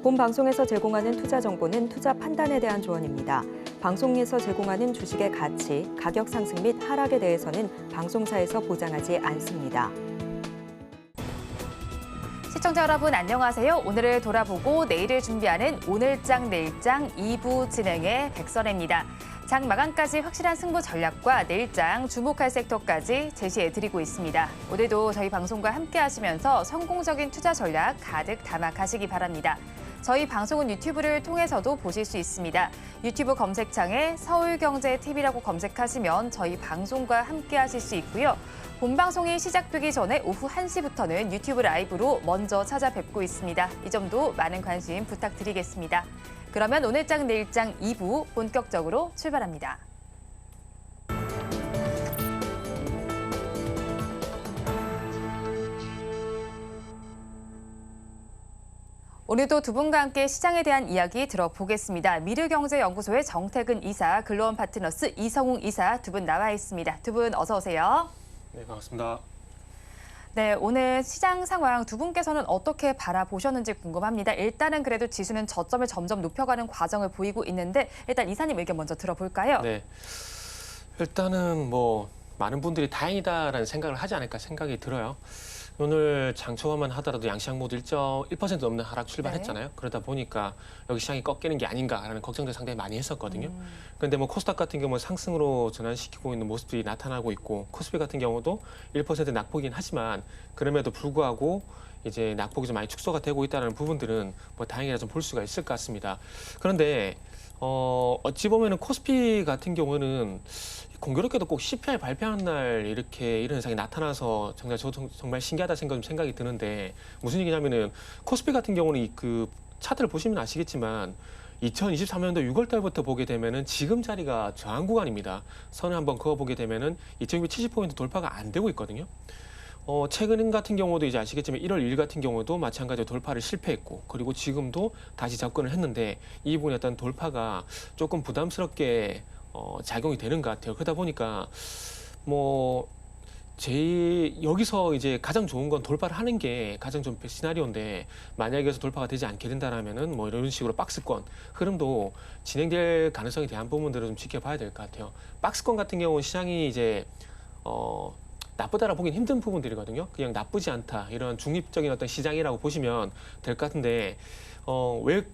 본 방송에서 제공하는 투자 정보는 투자 판단에 대한 조언입니다. 방송에서 제공하는 주식의 가치, 가격 상승 및 하락에 대해서는 방송사에서 보장하지 않습니다. 시청자 여러분 안녕하세요. 오늘을 돌아보고 내일을 준비하는 오늘장 내일장 2부 진행의 백선혜입니다. 장 마감까지 확실한 승부 전략과 내일장 주목할 섹터까지 제시해드리고 있습니다. 오늘도 저희 방송과 함께 하시면서 성공적인 투자 전략 가득 담아 가시기 바랍니다. 저희 방송은 유튜브를 통해서도 보실 수 있습니다. 유튜브 검색창에 서울경제TV라고 검색하시면 저희 방송과 함께 하실 수 있고요. 본 방송이 시작되기 전에 오후 1시부터는 유튜브 라이브로 먼저 찾아뵙고 있습니다. 이 점도 많은 관심 부탁드리겠습니다. 그러면 오늘장 내일장 2부 본격적으로 출발합니다. 오늘도 두 분과 함께 시장에 대한 이야기 들어보겠습니다. 미르경제연구소의 정태근 이사, 글로원파트너스 이성웅 이사 두 분 나와 있습니다. 두 분 어서 오세요. 네, 반갑습니다. 네, 오늘 시장 상황 두 분께서는 어떻게 바라보셨는지 궁금합니다. 일단은 그래도 지수는 저점을 점점 높여가는 과정을 보이고 있는데 일단 이사님 의견 먼저 들어볼까요? 네, 일단은 많은 분들이 다행이다라는 생각을 하지 않을까 생각이 들어요. 오늘 장 초반만 하더라도 양시장 모두 1.1% 넘는 하락 출발했잖아요. 네. 그러다 보니까 여기 시장이 꺾이는 게 아닌가라는 걱정들 상당히 많이 했었거든요. 그런데 코스닥 같은 경우는 상승으로 전환시키고 있는 모습들이 나타나고 있고 코스피 같은 경우도 1% 낙폭이긴 하지만 그럼에도 불구하고 이제 낙폭이 좀 많이 축소가 되고 있다는 부분들은 다행이라 좀 볼 수가 있을 것 같습니다. 그런데 어찌 보면은 코스피 같은 경우는 공교롭게도 꼭 CPI 발표하는 날 이런 현상이 나타나서 정말 신기하다 생각이 드는데 무슨 얘기냐면은 코스피 같은 경우는 그 차트를 보시면 아시겠지만 2023년도 6월 달부터 보게 되면은 지금 자리가 저항 구간입니다. 선을 한번 그어보게 되면은 2270포인트 돌파가 안 되고 있거든요. 최근 같은 경우도 이제 아시겠지만 1월 1일 같은 경우도 마찬가지로 돌파를 실패했고 그리고 지금도 다시 접근을 했는데 이 부분의 어떤 돌파가 조금 부담스럽게 작용이 되는 것 같아요. 그러다 보니까 여기서 이제 가장 좋은 건 돌파를 하는 게 가장 좀 시나리오인데 만약에 여기서 돌파가 되지 않게 된다라면은 이런 식으로 박스권 흐름도 진행될 가능성에 대한 부분들을 좀 지켜봐야 될 것 같아요. 박스권 같은 경우는 시장이 이제 나쁘다라 보긴 힘든 부분들이거든요. 그냥 나쁘지 않다 이런 중립적인 어떤 시장이라고 보시면 될 것 같은데 왜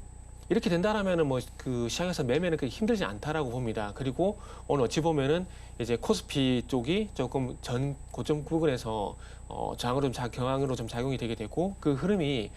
이렇게 된다라면은 그 시장에서 매매는 그렇게 힘들지 않다라고 봅니다. 그리고 오늘 어찌 보면은 이제 코스피 쪽이 조금 전 고점 부근에서 경항으로 좀 작용이 되게 되고 그 흐름이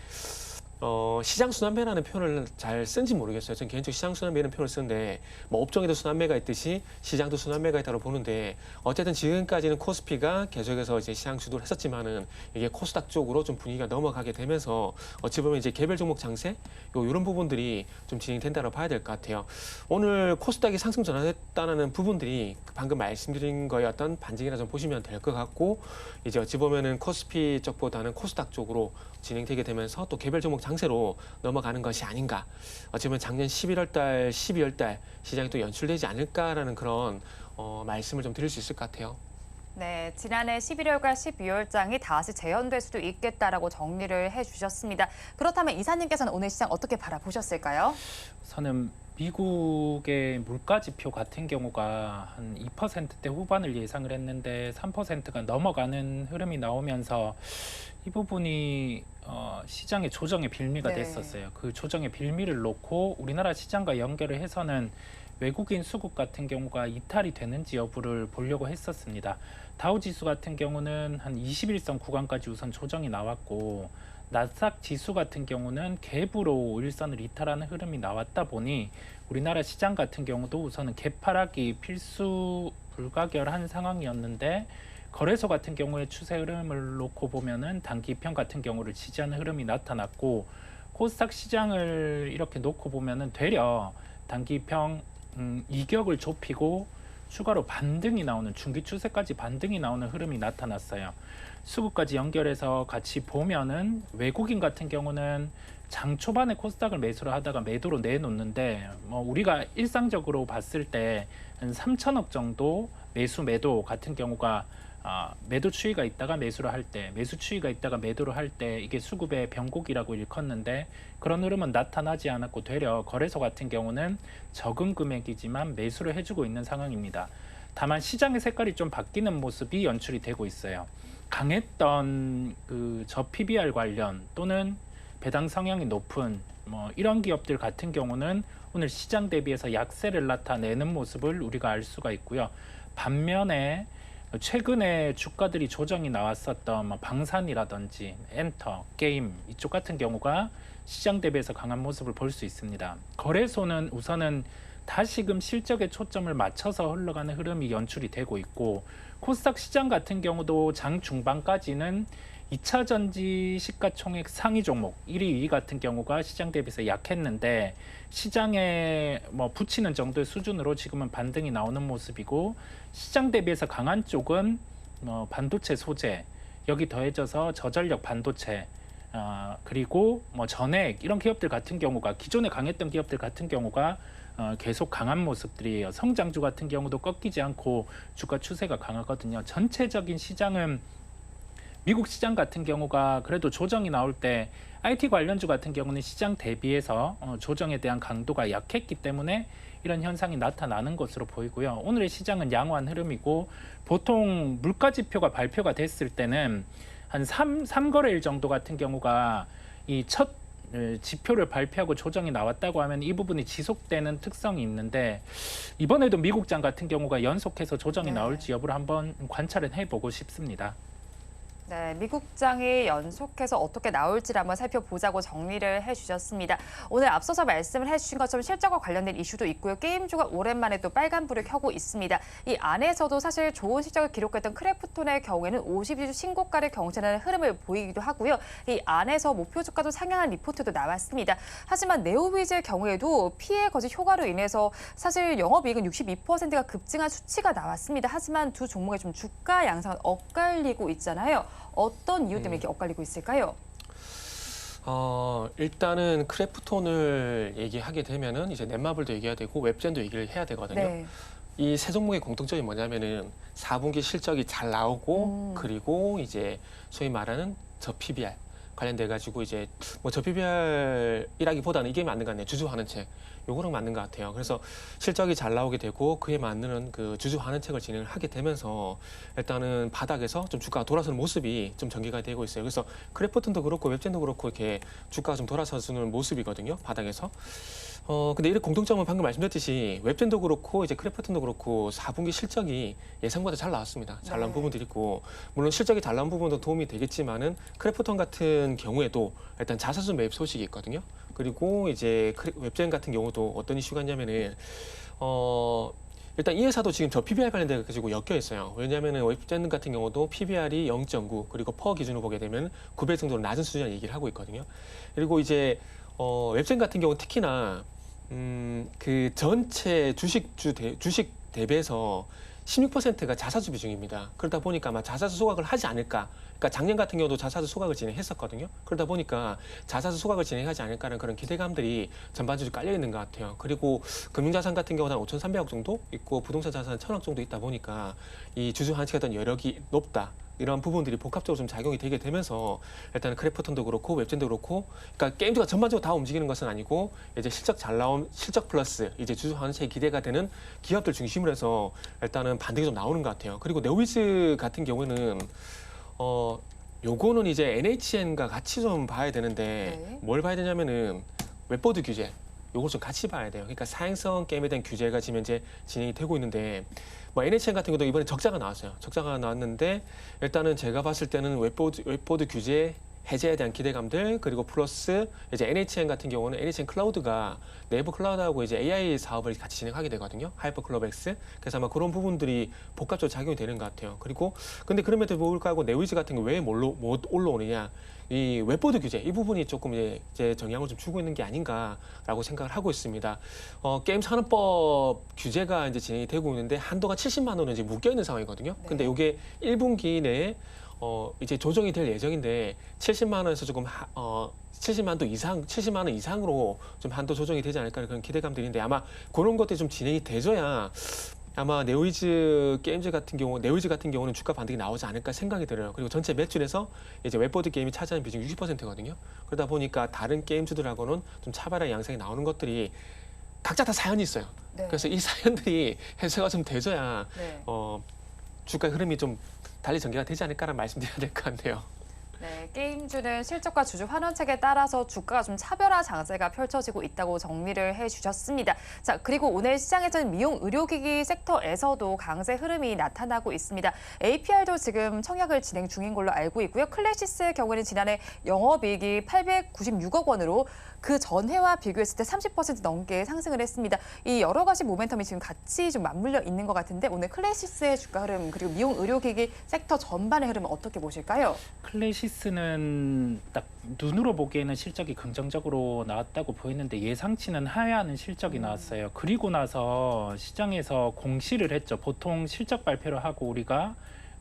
시장 순환매라는 표현을 잘 쓴지 모르겠어요. 저는 개인적으로 시장 순환매라는 표현을 쓰는데 업종에도 순환매가 있듯이 시장도 순환매가 있다고 보는데 어쨌든 지금까지는 코스피가 계속해서 이제 시장 주도를 했었지만은 이게 코스닥 쪽으로 좀 분위기가 넘어가게 되면서 어찌 보면 이제 개별 종목 장세 이런 부분들이 좀 진행된다고 봐야 될 것 같아요. 오늘 코스닥이 상승 전환했다는 부분들이 방금 말씀드린 거의 어떤 반증이라 좀 보시면 될 것 같고 이제 어찌 보면은 코스피 쪽보다는 코스닥 쪽으로 진행되게 되면서 또 개별 종목 장세로 넘어가는 것이 아닌가. 어쩌면 작년 11월 달, 12월 달 시장이 또 연출되지 않을까라는 그런 말씀을 좀 드릴 수 있을 것 같아요. 네, 지난해 11월과 12월장이 다시 재현될 수도 있겠다라고 정리를 해주셨습니다. 그렇다면 이사님께서는 오늘 시장 어떻게 바라보셨을까요? 저는 미국의 물가지표 같은 경우가 한 2%대 후반을 예상을 했는데 3%가 넘어가는 흐름이 나오면서 이 부분이 시장의 조정의 빌미가 네. 됐었어요. 그 조정의 빌미를 놓고 우리나라 시장과 연결을 해서는 외국인 수급 같은 경우가 이탈이 되는지 여부를 보려고 했었습니다. 다우지수 같은 경우는 한 21선 구간까지 우선 조정이 나왔고 나스닥 지수 같은 경우는 갭으로 일선을 이탈하는 흐름이 나왔다 보니 우리나라 시장 같은 경우도 우선은 갭하락이 필수 불가결한 상황이었는데 거래소 같은 경우에 추세 흐름을 놓고 보면은 단기평 같은 경우를 지지하는 흐름이 나타났고 코스닥 시장을 이렇게 놓고 보면은 되려 단기평 이격을 좁히고 추가로 반등이 나오는 중기 추세까지 반등이 나오는 흐름이 나타났어요. 수급까지 연결해서 같이 보면은 외국인 같은 경우는 장 초반에 코스닥을 매수를 하다가 매도로 내놓는데 우리가 일상적으로 봤을 때 한 3천억 정도 매수 매도 같은 경우가 매도 추이가 있다가 매수를 할 때, 매수 추이가 있다가 매도를 할 때 이게 수급의 변곡이라고 일컫는데 그런 흐름은 나타나지 않았고 되려 거래소 같은 경우는 적은 금액이지만 매수를 해주고 있는 상황입니다. 다만 시장의 색깔이 좀 바뀌는 모습이 연출이 되고 있어요. 강했던 그 PBR 관련 또는 배당 성향이 높은 이런 기업들 같은 경우는 오늘 시장 대비해서 약세를 나타내는 모습을 우리가 알 수가 있고요. 반면에 최근에 주가들이 조정이 나왔었던 방산이라든지 엔터, 게임 이쪽 같은 경우가 시장 대비해서 강한 모습을 볼 수 있습니다. 거래소는 우선은 다시금 실적에 초점을 맞춰서 흘러가는 흐름이 연출이 되고 있고 코스닥 시장 같은 경우도 장 중반까지는 2차 전지 시가총액 상위 종목 1위, 2위 같은 경우가 시장 대비해서 약했는데 시장에 붙이는 정도의 수준으로 지금은 반등이 나오는 모습이고 시장 대비해서 강한 쪽은 반도체 소재 여기 더해져서 저전력 반도체 그리고 전액 이런 기업들 같은 경우가 기존에 강했던 기업들 같은 경우가 계속 강한 모습들이에요. 성장주 같은 경우도 꺾이지 않고 주가 추세가 강하거든요. 전체적인 시장은 미국 시장 같은 경우가 그래도 조정이 나올 때 IT 관련주 같은 경우는 시장 대비해서 조정에 대한 강도가 약했기 때문에 이런 현상이 나타나는 것으로 보이고요. 오늘의 시장은 양호한 흐름이고 보통 물가지표가 발표가 됐을 때는 한 3거래일 정도 같은 경우가 이 첫 지표를 발표하고 조정이 나왔다고 하면 이 부분이 지속되는 특성이 있는데 이번에도 미국장 같은 경우가 연속해서 조정이 나올지 여부를 한번 관찰은 해보고 싶습니다. 네, 미국장이 연속해서 어떻게 나올지를 한번 살펴보자고 정리를 해주셨습니다. 오늘 앞서서 말씀을 해주신 것처럼 실적과 관련된 이슈도 있고요. 게임주가 오랜만에 또 빨간불을 켜고 있습니다. 이 안에서도 사실 좋은 실적을 기록했던 크래프톤의 경우에는 52주 신고가를 경신하는 흐름을 보이기도 하고요. 이 안에서 목표 주가도 상향한 리포트도 나왔습니다. 하지만 네오위즈의 경우에도 피해 거짓 효과로 인해서 사실 영업이익은 62%가 급증한 수치가 나왔습니다. 하지만 두 종목의 좀 주가 양상은 엇갈리고 있잖아요. 어떤 이유 때문에 이렇게 엇갈리고 있을까요? 일단은 크래프톤을 얘기하게 되면은 이제 넷마블도 얘기해야 되고 웹젠도 얘기를 해야 되거든요. 네. 이 세 종목의 공통점이 뭐냐면은 4분기 실적이 잘 나오고 그리고 이제 소위 말하는 PBR 관련돼 가지고 이제 PBR이라기보다는 이게 맞는 것 같네요. 주주 환원책. 요거랑 맞는 것 같아요. 그래서 실적이 잘 나오게 되고 그에 맞는 그 주주 환원책을 진행을 하게 되면서 일단은 바닥에서 좀 주가가 돌아서는 모습이 좀 전개가 되고 있어요. 그래서 크래프톤도 그렇고 웹젠도 그렇고 이렇게 주가가 좀 돌아서는 모습이거든요. 바닥에서. 근데 이런 공통점은 방금 말씀드렸듯이 웹젠도 그렇고 이제 크래프톤도 그렇고 4분기 실적이 예상보다 잘 나왔습니다. 잘 나온 부분들이 있고 물론 실적이 잘 나온 부분도 도움이 되겠지만은 크래프톤 같은 경우에도 일단 자사주 매입 소식이 있거든요. 그리고 이제 웹젠 같은 경우도 어떤 이슈가 있냐면은 일단 이 회사도 지금 PBR 관련돼 가지고 엮여 있어요. 왜냐하면은 웹젠 같은 경우도 PBR이 0.9 그리고 퍼 기준으로 보게 되면 9배 정도로 낮은 수준이라는 얘기를 하고 있거든요. 그리고 이제 웹젠 같은 경우 특히나 그 전체 주식 대비해서 16%가 자사주 비중입니다. 그러다 보니까 아마 자사주 소각을 하지 않을까. 그러니까 작년 같은 경우도 자사주 소각을 진행했었거든요. 그러다 보니까 자사주 소각을 진행하지 않을까라는 그런 기대감들이 전반적으로 깔려 있는 것 같아요. 그리고 금융자산 같은 경우는 한 5,300억 정도 있고 부동산 자산은 1,000억 정도 있다 보니까 이 주주 환치가 어떤 여력이 높다. 이런 부분들이 복합적으로 좀 작용이 되게 되면서 일단은 크래프톤도 그렇고 웹젠도 그렇고 그러니까 게임주가 전반적으로 다 움직이는 것은 아니고 이제 실적 잘 나온 실적 플러스 이제 주주 환원세에 기대가 되는 기업들 중심으로 해서 일단은 반등이 좀 나오는 것 같아요. 그리고 네오위즈 같은 경우는 요거는 이제 NHN과 같이 좀 봐야 되는데 뭘 봐야 되냐면은 웹보드 규제 요걸 좀 같이 봐야 돼요. 그러니까 사행성 게임에 대한 규제가 지금 현재 진행이 되고 있는데 NHN 같은 경우도 이번에 적자가 나왔어요. 적자가 나왔는데 일단은 제가 봤을 때는 웹보드 규제 해제에 대한 기대감들 그리고 플러스 이제 NHN 같은 경우는 NHN 클라우드가 내부 클라우드하고 이제 AI 사업을 같이 진행하게 되거든요. 하이퍼클로백스. 그래서 아마 그런 부분들이 복합적으로 작용이 되는 것 같아요. 그리고 근데 그럼에도 불구하고 네오위즈 같은 거 왜 못 올라오느냐? 이 웹보드 규제 이 부분이 조금 이제 영향을 좀 주고 있는 게 아닌가라고 생각을 하고 있습니다. 게임 산업법 규제가 이제 진행이 되고 있는데 한도가 70만 원은 이제 묶여 있는 상황이거든요. 근데 이게 1분기 내에 이제 조정이 될 예정인데 70만 원에서 조금 70만 원 이상으로 좀 한도 조정이 되지 않을까 그런 기대감들인데 아마 그런 것들이 좀 진행이 돼줘야 아마 네오이즈 같은 경우는 주가 반등이 나오지 않을까 생각이 들어요. 그리고 전체 매출에서 이제 웹보드 게임이 차지하는 비중이 60%거든요. 그러다 보니까 다른 게임주들하고는 좀 차별화 양상이 나오는 것들이 각자 다 사연이 있어요. 네. 그래서 이 사연들이 해소가 좀 돼줘야 네. 주가 흐름이 좀 달리 전개가 되지 않을까라는 말씀드려야 될 것 같네요. 네, 게임주는 실적과 주주 환원책에 따라서 주가가 좀 차별화 장세가 펼쳐지고 있다고 정리를 해주셨습니다. 자, 그리고 오늘 시장에서는 미용 의료기기 섹터에서도 강세 흐름이 나타나고 있습니다. APR도 지금 청약을 진행 중인 걸로 알고 있고요. 클래시스의 경우에는 지난해 영업이익이 896억 원으로 그 전해와 비교했을 때 30% 넘게 상승을 했습니다. 이 여러 가지 모멘텀이 지금 같이 좀 맞물려 있는 것 같은데 오늘 클래시스의 주가 흐름 그리고 미용 의료기기 섹터 전반의 흐름은 어떻게 보실까요? 클래시스는 딱 눈으로 보기에는 실적이 긍정적으로 나왔다고 보이는데 예상치는 하회하는 실적이 나왔어요. 그리고 나서 시장에서 공시를 했죠. 보통 실적 발표를 하고 우리가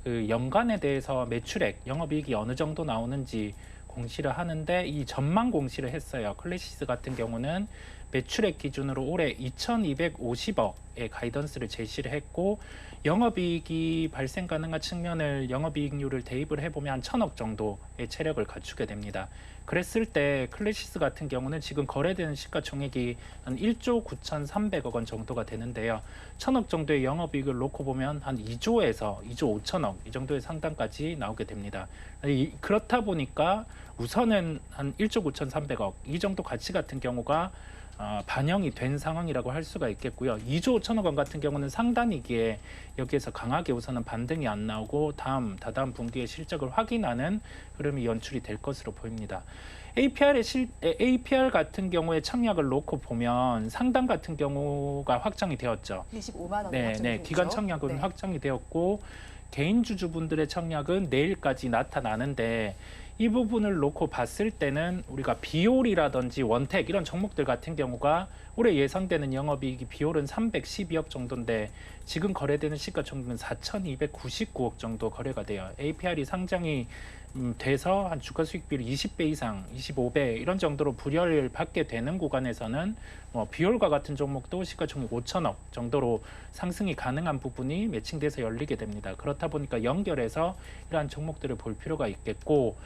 그 연간에 대해서 매출액, 영업이익이 어느 정도 나오는지 공시를 하는데 이 전망 공시를 했어요. 클래시스 같은 경우는 매출액 기준으로 올해 2,250억의 가이던스를 제시를 했고 영업이익이 발생 가능한 측면을 영업이익률을 대입을 해보면 한 1,000억 정도의 체력을 갖추게 됩니다. 그랬을 때 클래시스 같은 경우는 지금 거래되는 시가총액이 한 1조 9,300억 원 정도가 되는데요. 1,000억 정도의 영업이익을 놓고 보면 한 2조에서 2조 5천억 이 정도의 상단까지 나오게 됩니다. 그렇다 보니까 우선은 한 1조 9,300억 이 정도 가치 같은 경우가 반영이 된 상황이라고 할 수가 있겠고요. 2조 5천억 원 같은 경우는 상단이기에 여기에서 강하게 우선은 반등이 안 나오고 다다음 분기의 실적을 확인하는 흐름이 연출이 될 것으로 보입니다. APR 같은 경우에 청약을 놓고 보면 상단 같은 경우가 확정이 되었죠. 25만 원. 네, 기관 청약은 확정이 되었고 개인 주주분들의 청약은 내일까지 나타나는데 이 부분을 놓고 봤을 때는 우리가 비올이라든지 원택 이런 종목들 같은 경우가 올해 예상되는 영업이익이 비올은 312억 정도인데 지금 거래되는 시가총액은 4,299억 정도 거래가 돼요. APR이 상장이 돼서 한 주가 수익비율 20배 이상, 25배 이런 정도로 불이익을 받게 되는 구간에서는 비올과 같은 종목도 시가총액 5천억 정도로 상승이 가능한 부분이 매칭돼서 열리게 됩니다. 그렇다 보니까 연결해서 이러한 종목들을 볼 필요가 있겠고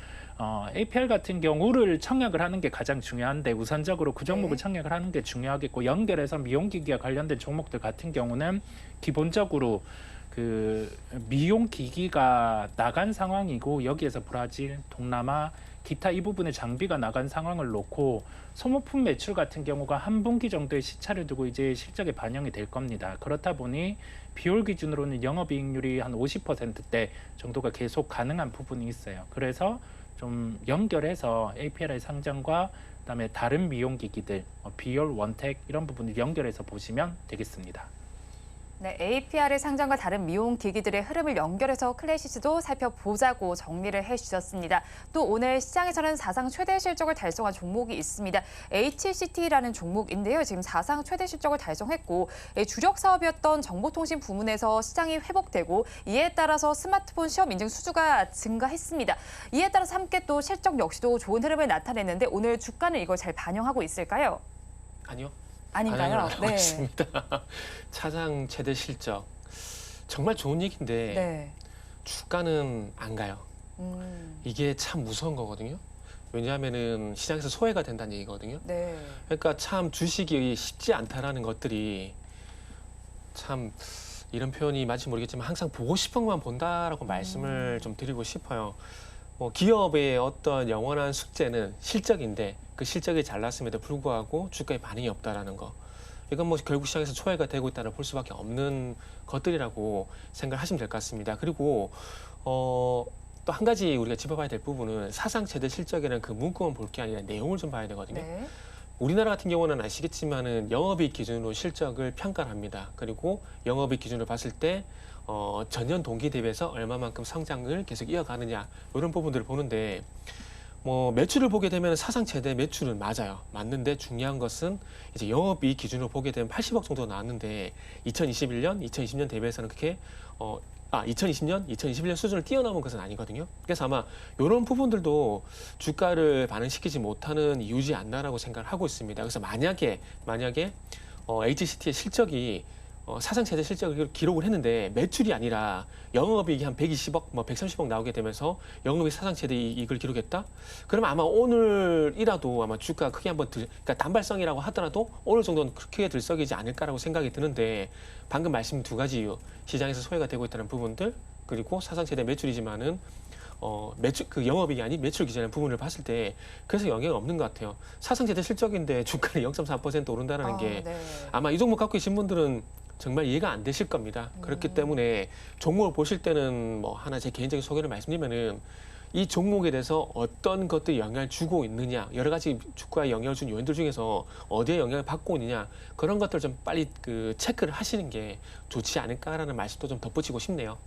APR 같은 경우를 청약을 하는 게 가장 중요한데 우선적으로 그 종목을 청약을 하는 게 중요하겠고 연결해서 미용기기와 관련된 종목들 같은 경우는 기본적으로 그 미용기기가 나간 상황이고 여기에서 브라질, 동남아, 기타 이 부분의 장비가 나간 상황을 놓고 소모품 매출 같은 경우가 한 분기 정도의 시차를 두고 이제 실적에 반영이 될 겁니다. 그렇다 보니 비올 기준으로는 영업이익률이 한 50%대 정도가 계속 가능한 부분이 있어요. 그래서 좀 연결해서 APR의 상장과 그다음에 다른 미용기기들, 비올, 원택 이런 부분을 연결해서 보시면 되겠습니다. 네, APR의 상장과 다른 미용 기기들의 흐름을 연결해서 클래시스도 살펴보자고 정리를 해주셨습니다. 또 오늘 시장에서는 사상 최대 실적을 달성한 종목이 있습니다. HCT라는 종목인데요. 지금 사상 최대 실적을 달성했고 주력 사업이었던 정보통신 부문에서 시장이 회복되고 이에 따라서 스마트폰 시험 인증 수주가 증가했습니다. 이에 따라서 함께 또 실적 역시도 좋은 흐름을 나타냈는데 오늘 주가는 이걸 잘 반영하고 있을까요? 아니요. 아닌가요? 네. 있습니다. 차장 최대 실적 정말 좋은 얘기인데 네. 주가는 안 가요. 이게 참 무서운 거거든요. 왜냐하면은 시장에서 소외가 된다는 얘기거든요. 네. 그러니까 참 주식이 쉽지 않다라는 것들이 참 이런 표현이 맞을지 모르겠지만 항상 보고 싶은 것만 본다라고 말씀을 좀 드리고 싶어요. 기업의 어떤 영원한 숙제는 실적인데 그 실적이 잘 났음에도 불구하고 주가에 반응이 없다라는 거. 이건 뭐 결국 시장에서 초회가 되고 있다는 볼 수밖에 없는 것들이라고 생각하시면 될 것 같습니다. 그리고 또 한 가지 우리가 짚어봐야 될 부분은 사상 최대 실적에는 그 문구만 볼 게 아니라 내용을 좀 봐야 되거든요. 네. 우리나라 같은 경우는 아시겠지만은 영업이익 기준으로 실적을 평가를 합니다. 그리고 영업이익 기준으로 봤을 때 전년 동기 대비해서 얼마만큼 성장을 계속 이어가느냐 이런 부분들을 보는데 매출을 보게 되면 사상 최대 매출은 맞아요. 맞는데 중요한 것은 이제 영업이익 기준으로 보게 되면 80억 정도 나왔는데 2021년, 2020년 대비해서는 그렇게 2020년, 2021년 수준을 뛰어넘은 것은 아니거든요. 그래서 아마 이런 부분들도 주가를 반응시키지 못하는 이유지 않나라고 생각을 하고 있습니다. 그래서 만약에 HCT의 실적이 사상 최대 실적을 기록을 했는데 매출이 아니라 영업이익이 한 120억, 뭐 130억 나오게 되면서 영업이익 사상 최대 이익을 기록했다? 그러면 아마 오늘이라도 아마 주가 크게 한번 그러니까 단발성이라고 하더라도 오늘 정도는 크게 들썩이지 않을까라고 생각이 드는데 방금 말씀 두 가지 이유, 시장에서 소외가 되고 있다는 부분들 그리고 사상 최대 매출이지만은 매출 그 영업이익이 아닌 매출 기준의 부분을 봤을 때 그래서 영향이 없는 것 같아요. 사상 최대 실적인데 주가는 0.3% 오른다는 게 네. 아마 이 종목 갖고 계신 분들은 정말 이해가 안 되실 겁니다. 그렇기 때문에 종목을 보실 때는 뭐 하나 제 개인적인 소개를 말씀드리면은 이 종목에 대해서 어떤 것들이 영향을 주고 있느냐, 여러 가지 주가에 영향을 준 요인들 중에서 어디에 영향을 받고 있느냐 그런 것들 좀 빨리 그 체크를 하시는 게 좋지 않을까라는 말씀도 좀 덧붙이고 싶네요.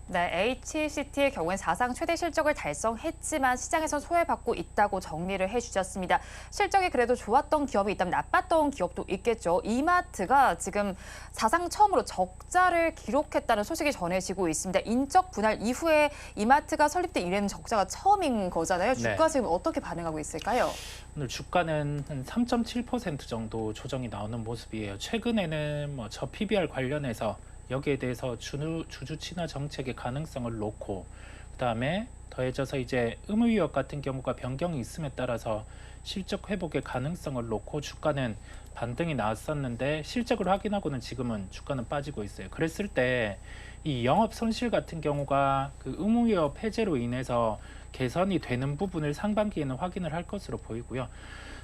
네, HCT의 경우엔 사상 최대 실적을 달성했지만 시장에선 소외받고 있다고 정리를 해주셨습니다. 실적이 그래도 좋았던 기업이 있다면 나빴던 기업도 있겠죠. 이마트가 지금 사상 처음으로 적자를 기록했다는 소식이 전해지고 있습니다. 인적 분할 이후에 이마트가 설립된 이래는 적자가 처음인 거잖아요. 주가 지금 어떻게 반응하고 있을까요? 오늘 주가는 한 3.7% 정도 조정이 나오는 모습이에요. 최근에는 뭐 저 PBR 관련해서 여기에 대해서 주주 친화 정책의 가능성을 놓고 그다음에 더해져서 이제 의무 위협 같은 경우가 변경이 있음에 따라서 실적 회복의 가능성을 놓고 주가는 반등이 나왔었는데 실적을 확인하고는 지금은 주가는 빠지고 있어요. 그랬을 때 이 영업 손실 같은 경우가 그 의무 위협 해제로 인해서 개선이 되는 부분을 상반기에는 확인을 할 것으로 보이고요.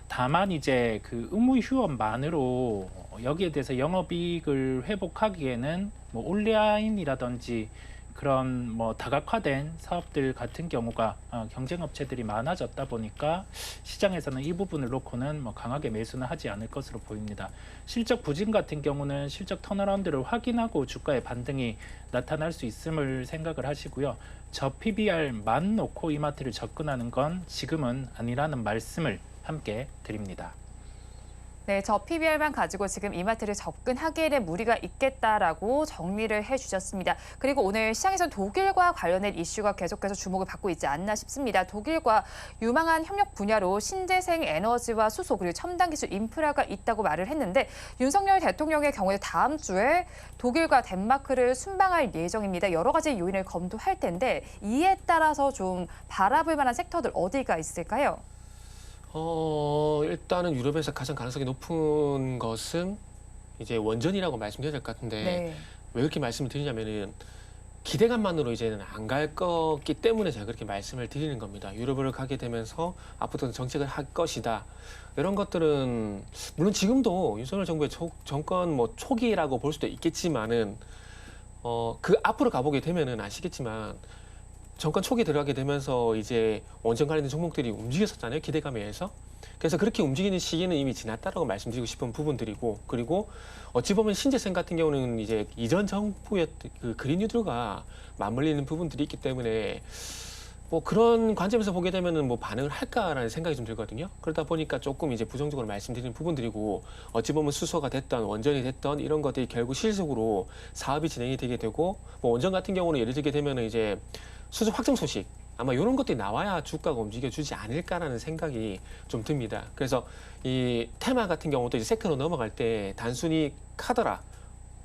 다만 이제 그 의무 휴업만으로 여기에 대해서 영업이익을 회복하기에는 뭐 온라인이라든지 그런 뭐 다각화된 사업들 같은 경우가 경쟁 업체들이 많아졌다 보니까 시장에서는 이 부분을 놓고는 뭐 강하게 매수는 하지 않을 것으로 보입니다. 실적 부진 같은 경우는 실적 턴어라운드를 확인하고 주가의 반등이 나타날 수 있음을 생각을 하시고요. 저 PBR만 놓고 이마트를 접근하는 건 지금은 아니라는 말씀을 함께 드립니다. 네, 저 PBR만 가지고 지금 이마트를 접근하기에는 무리가 있겠다라고 정리를 해주셨습니다. 그리고 오늘 시장에서 독일과 관련된 이슈가 계속해서 주목을 받고 있지 않나 싶습니다. 독일과 유망한 협력 분야로 신재생 에너지와 수소 그리고 첨단 기술 인프라가 있다고 말을 했는데 윤석열 대통령의 경우에 다음 주에 독일과 덴마크를 순방할 예정입니다. 여러 가지 요인을 검토할 텐데 이에 따라서 좀 바라볼 만한 섹터들 어디가 있을까요? 일단은 유럽에서 가장 가능성이 높은 것은 이제 원전이라고 말씀드려야 될 것 같은데 네. 왜 그렇게 말씀을 드리냐면은 기대감만으로 이제는 안 갈 거기 때문에 제가 그렇게 말씀을 드리는 겁니다. 유럽을 가게 되면서 앞으로는 정책을 할 것이다. 이런 것들은 물론 지금도 윤석열 정부의 정권 뭐 초기라고 볼 수도 있겠지만은 그 앞으로 가보게 되면은 아시겠지만 정권 초기에 들어가게 되면서 이제 원전 관련된 종목들이 움직였었잖아요. 기대감에 의해서. 그래서 그렇게 움직이는 시기는 이미 지났다라고 말씀드리고 싶은 부분들이고 그리고 어찌 보면 신재생 같은 경우는 이제 이전 정부의 그 그린 뉴딜과 맞물리는 부분들이 있기 때문에 뭐 그런 관점에서 보게 되면은 뭐 반응을 할까라는 생각이 좀 들거든요. 그러다 보니까 조금 이제 부정적으로 말씀드리는 부분들이고 어찌 보면 수소가 됐던 원전이 됐던 이런 것들이 결국 실속으로 사업이 진행이 되게 되고 뭐 원전 같은 경우는 예를 들게 되면은 이제 수주 확정 소식 아마 이런 것들이 나와야 주가가 움직여주지 않을까라는 생각이 좀 듭니다. 그래서 이 테마 같은 경우도 이제 세컨으로 넘어갈 때 단순히 카더라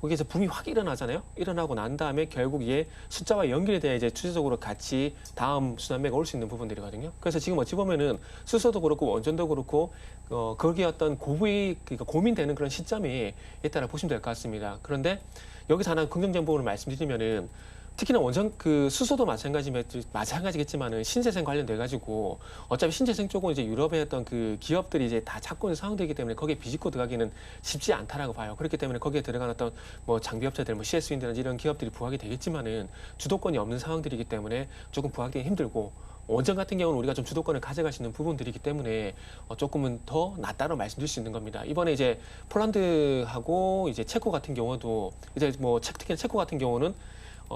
거기에서 붐이 확 일어나잖아요. 일어나고 난 다음에 결국 이게 숫자와 연결이 돼야 이제 추세적으로 같이 다음 순환매가 올 수 있는 부분들이거든요. 그래서 지금 어찌 보면은 수소도 그렇고 원전도 그렇고 거기에 어떤 그러니까 고민되는 그런 시점이 있다고 보시면 될 것 같습니다. 그런데 여기서 하나 긍정적인 부분을 말씀드리면은 특히나 원전 그 수소도 마찬가지겠지만은 신재생 관련돼 가지고 어차피 신재생 쪽은 이제 유럽의 어떤 그 기업들이 이제 다 찾고 있는 상황들이기 때문에 거기에 비집고 들어가기는 쉽지 않다라고 봐요. 그렇기 때문에 거기에 들어간 어떤 뭐 장비업체들, 뭐 CS인들이나 이런 기업들이 부각이 되겠지만은 주도권이 없는 상황들이기 때문에 조금 부각되기 힘들고 원전 같은 경우는 우리가 좀 주도권을 가져갈 수 있는 부분들이기 때문에 조금은 더 낫다고 말씀드릴 수 있는 겁니다. 이번에 이제 폴란드하고 이제 체코 같은 경우도 이제 뭐 특히 체코 같은 경우는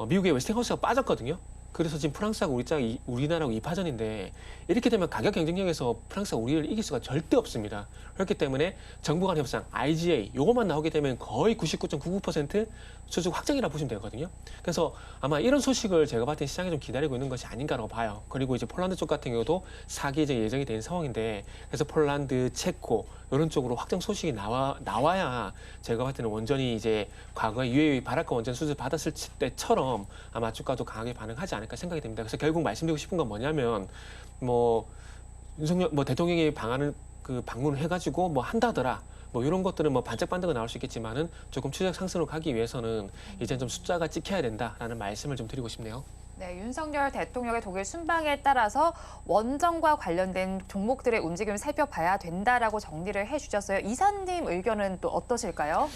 미국의 웨스팅하우스가 빠졌거든요. 그래서 지금 프랑스하고 우리나라하고 2파전인데 이렇게 되면 가격 경쟁력에서 프랑스가 우리를 이길 수가 절대 없습니다. 그렇기 때문에 정부 간 협상, IGA 요것만 나오게 되면 거의 99.99% 수주 확정이라 보시면 되거든요. 그래서 아마 이런 소식을 제가 봤을 때 시장에 좀 기다리고 있는 것이 아닌가라고 봐요. 그리고 이제 폴란드 쪽 같은 경우도 사기 이제 예정이 된 상황인데 그래서 폴란드, 체코 이런 쪽으로 확정 소식이 나와야 제가 봤을 때는 원전이 이제 과거에 UAE 바랄까 원전 수주 받았을 때처럼 아마 주가도 강하게 반응하지 않을까 생각이 됩니다. 그래서 결국 말씀드리고 싶은 건 뭐냐면 뭐 윤석열 대통령이 방문을 해가지고 뭐 한다더라. 뭐 이런 것들은 뭐 반짝반짝은 나올 수 있겠지만은 조금 추적 상승으로 가기 위해서는 이제 좀 숫자가 찍혀야 된다라는 말씀을 좀 드리고 싶네요. 네, 윤석열 대통령의 독일 순방에 따라서 원전과 관련된 종목들의 움직임을 살펴봐야 된다라고 정리를 해주셨어요. 이사님 의견은 또 어떠실까요?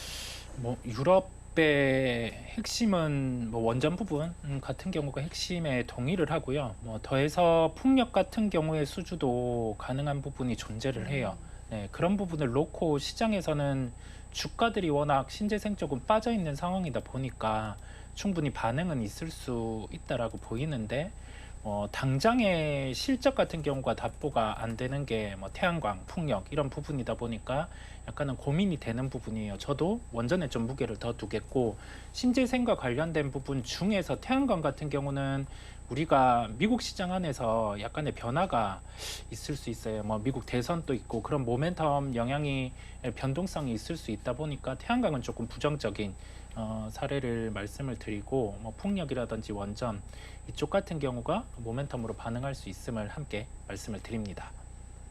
뭐 유럽의 핵심은 뭐 원전 부분 같은 경우가 핵심에 동의를 하고요. 뭐 더해서 풍력 같은 경우의 수주도 가능한 부분이 존재를 해요. 네, 그런 부분을 놓고 시장에서는 주가들이 워낙 신재생 쪽은 빠져 있는 상황이다 보니까 충분히 반응은 있을 수 있다라고 보이는데 당장의 실적 같은 경우가 답보가 안 되는 게 뭐 태양광, 풍력 이런 부분이다 보니까 약간은 고민이 되는 부분이에요. 저도 원전에 좀 무게를 더 두겠고 신재생과 관련된 부분 중에서 태양광 같은 경우는 우리가 미국 시장 안에서 약간의 변화가 있을 수 있어요. 뭐 미국 대선도 있고 그런 모멘텀 영향이 변동성이 있을 수 있다 보니까 태양광은 조금 부정적인 사례를 말씀을 드리고 뭐 풍력이라든지 원전 이쪽 같은 경우가 모멘텀으로 반응할 수 있음을 함께 말씀을 드립니다.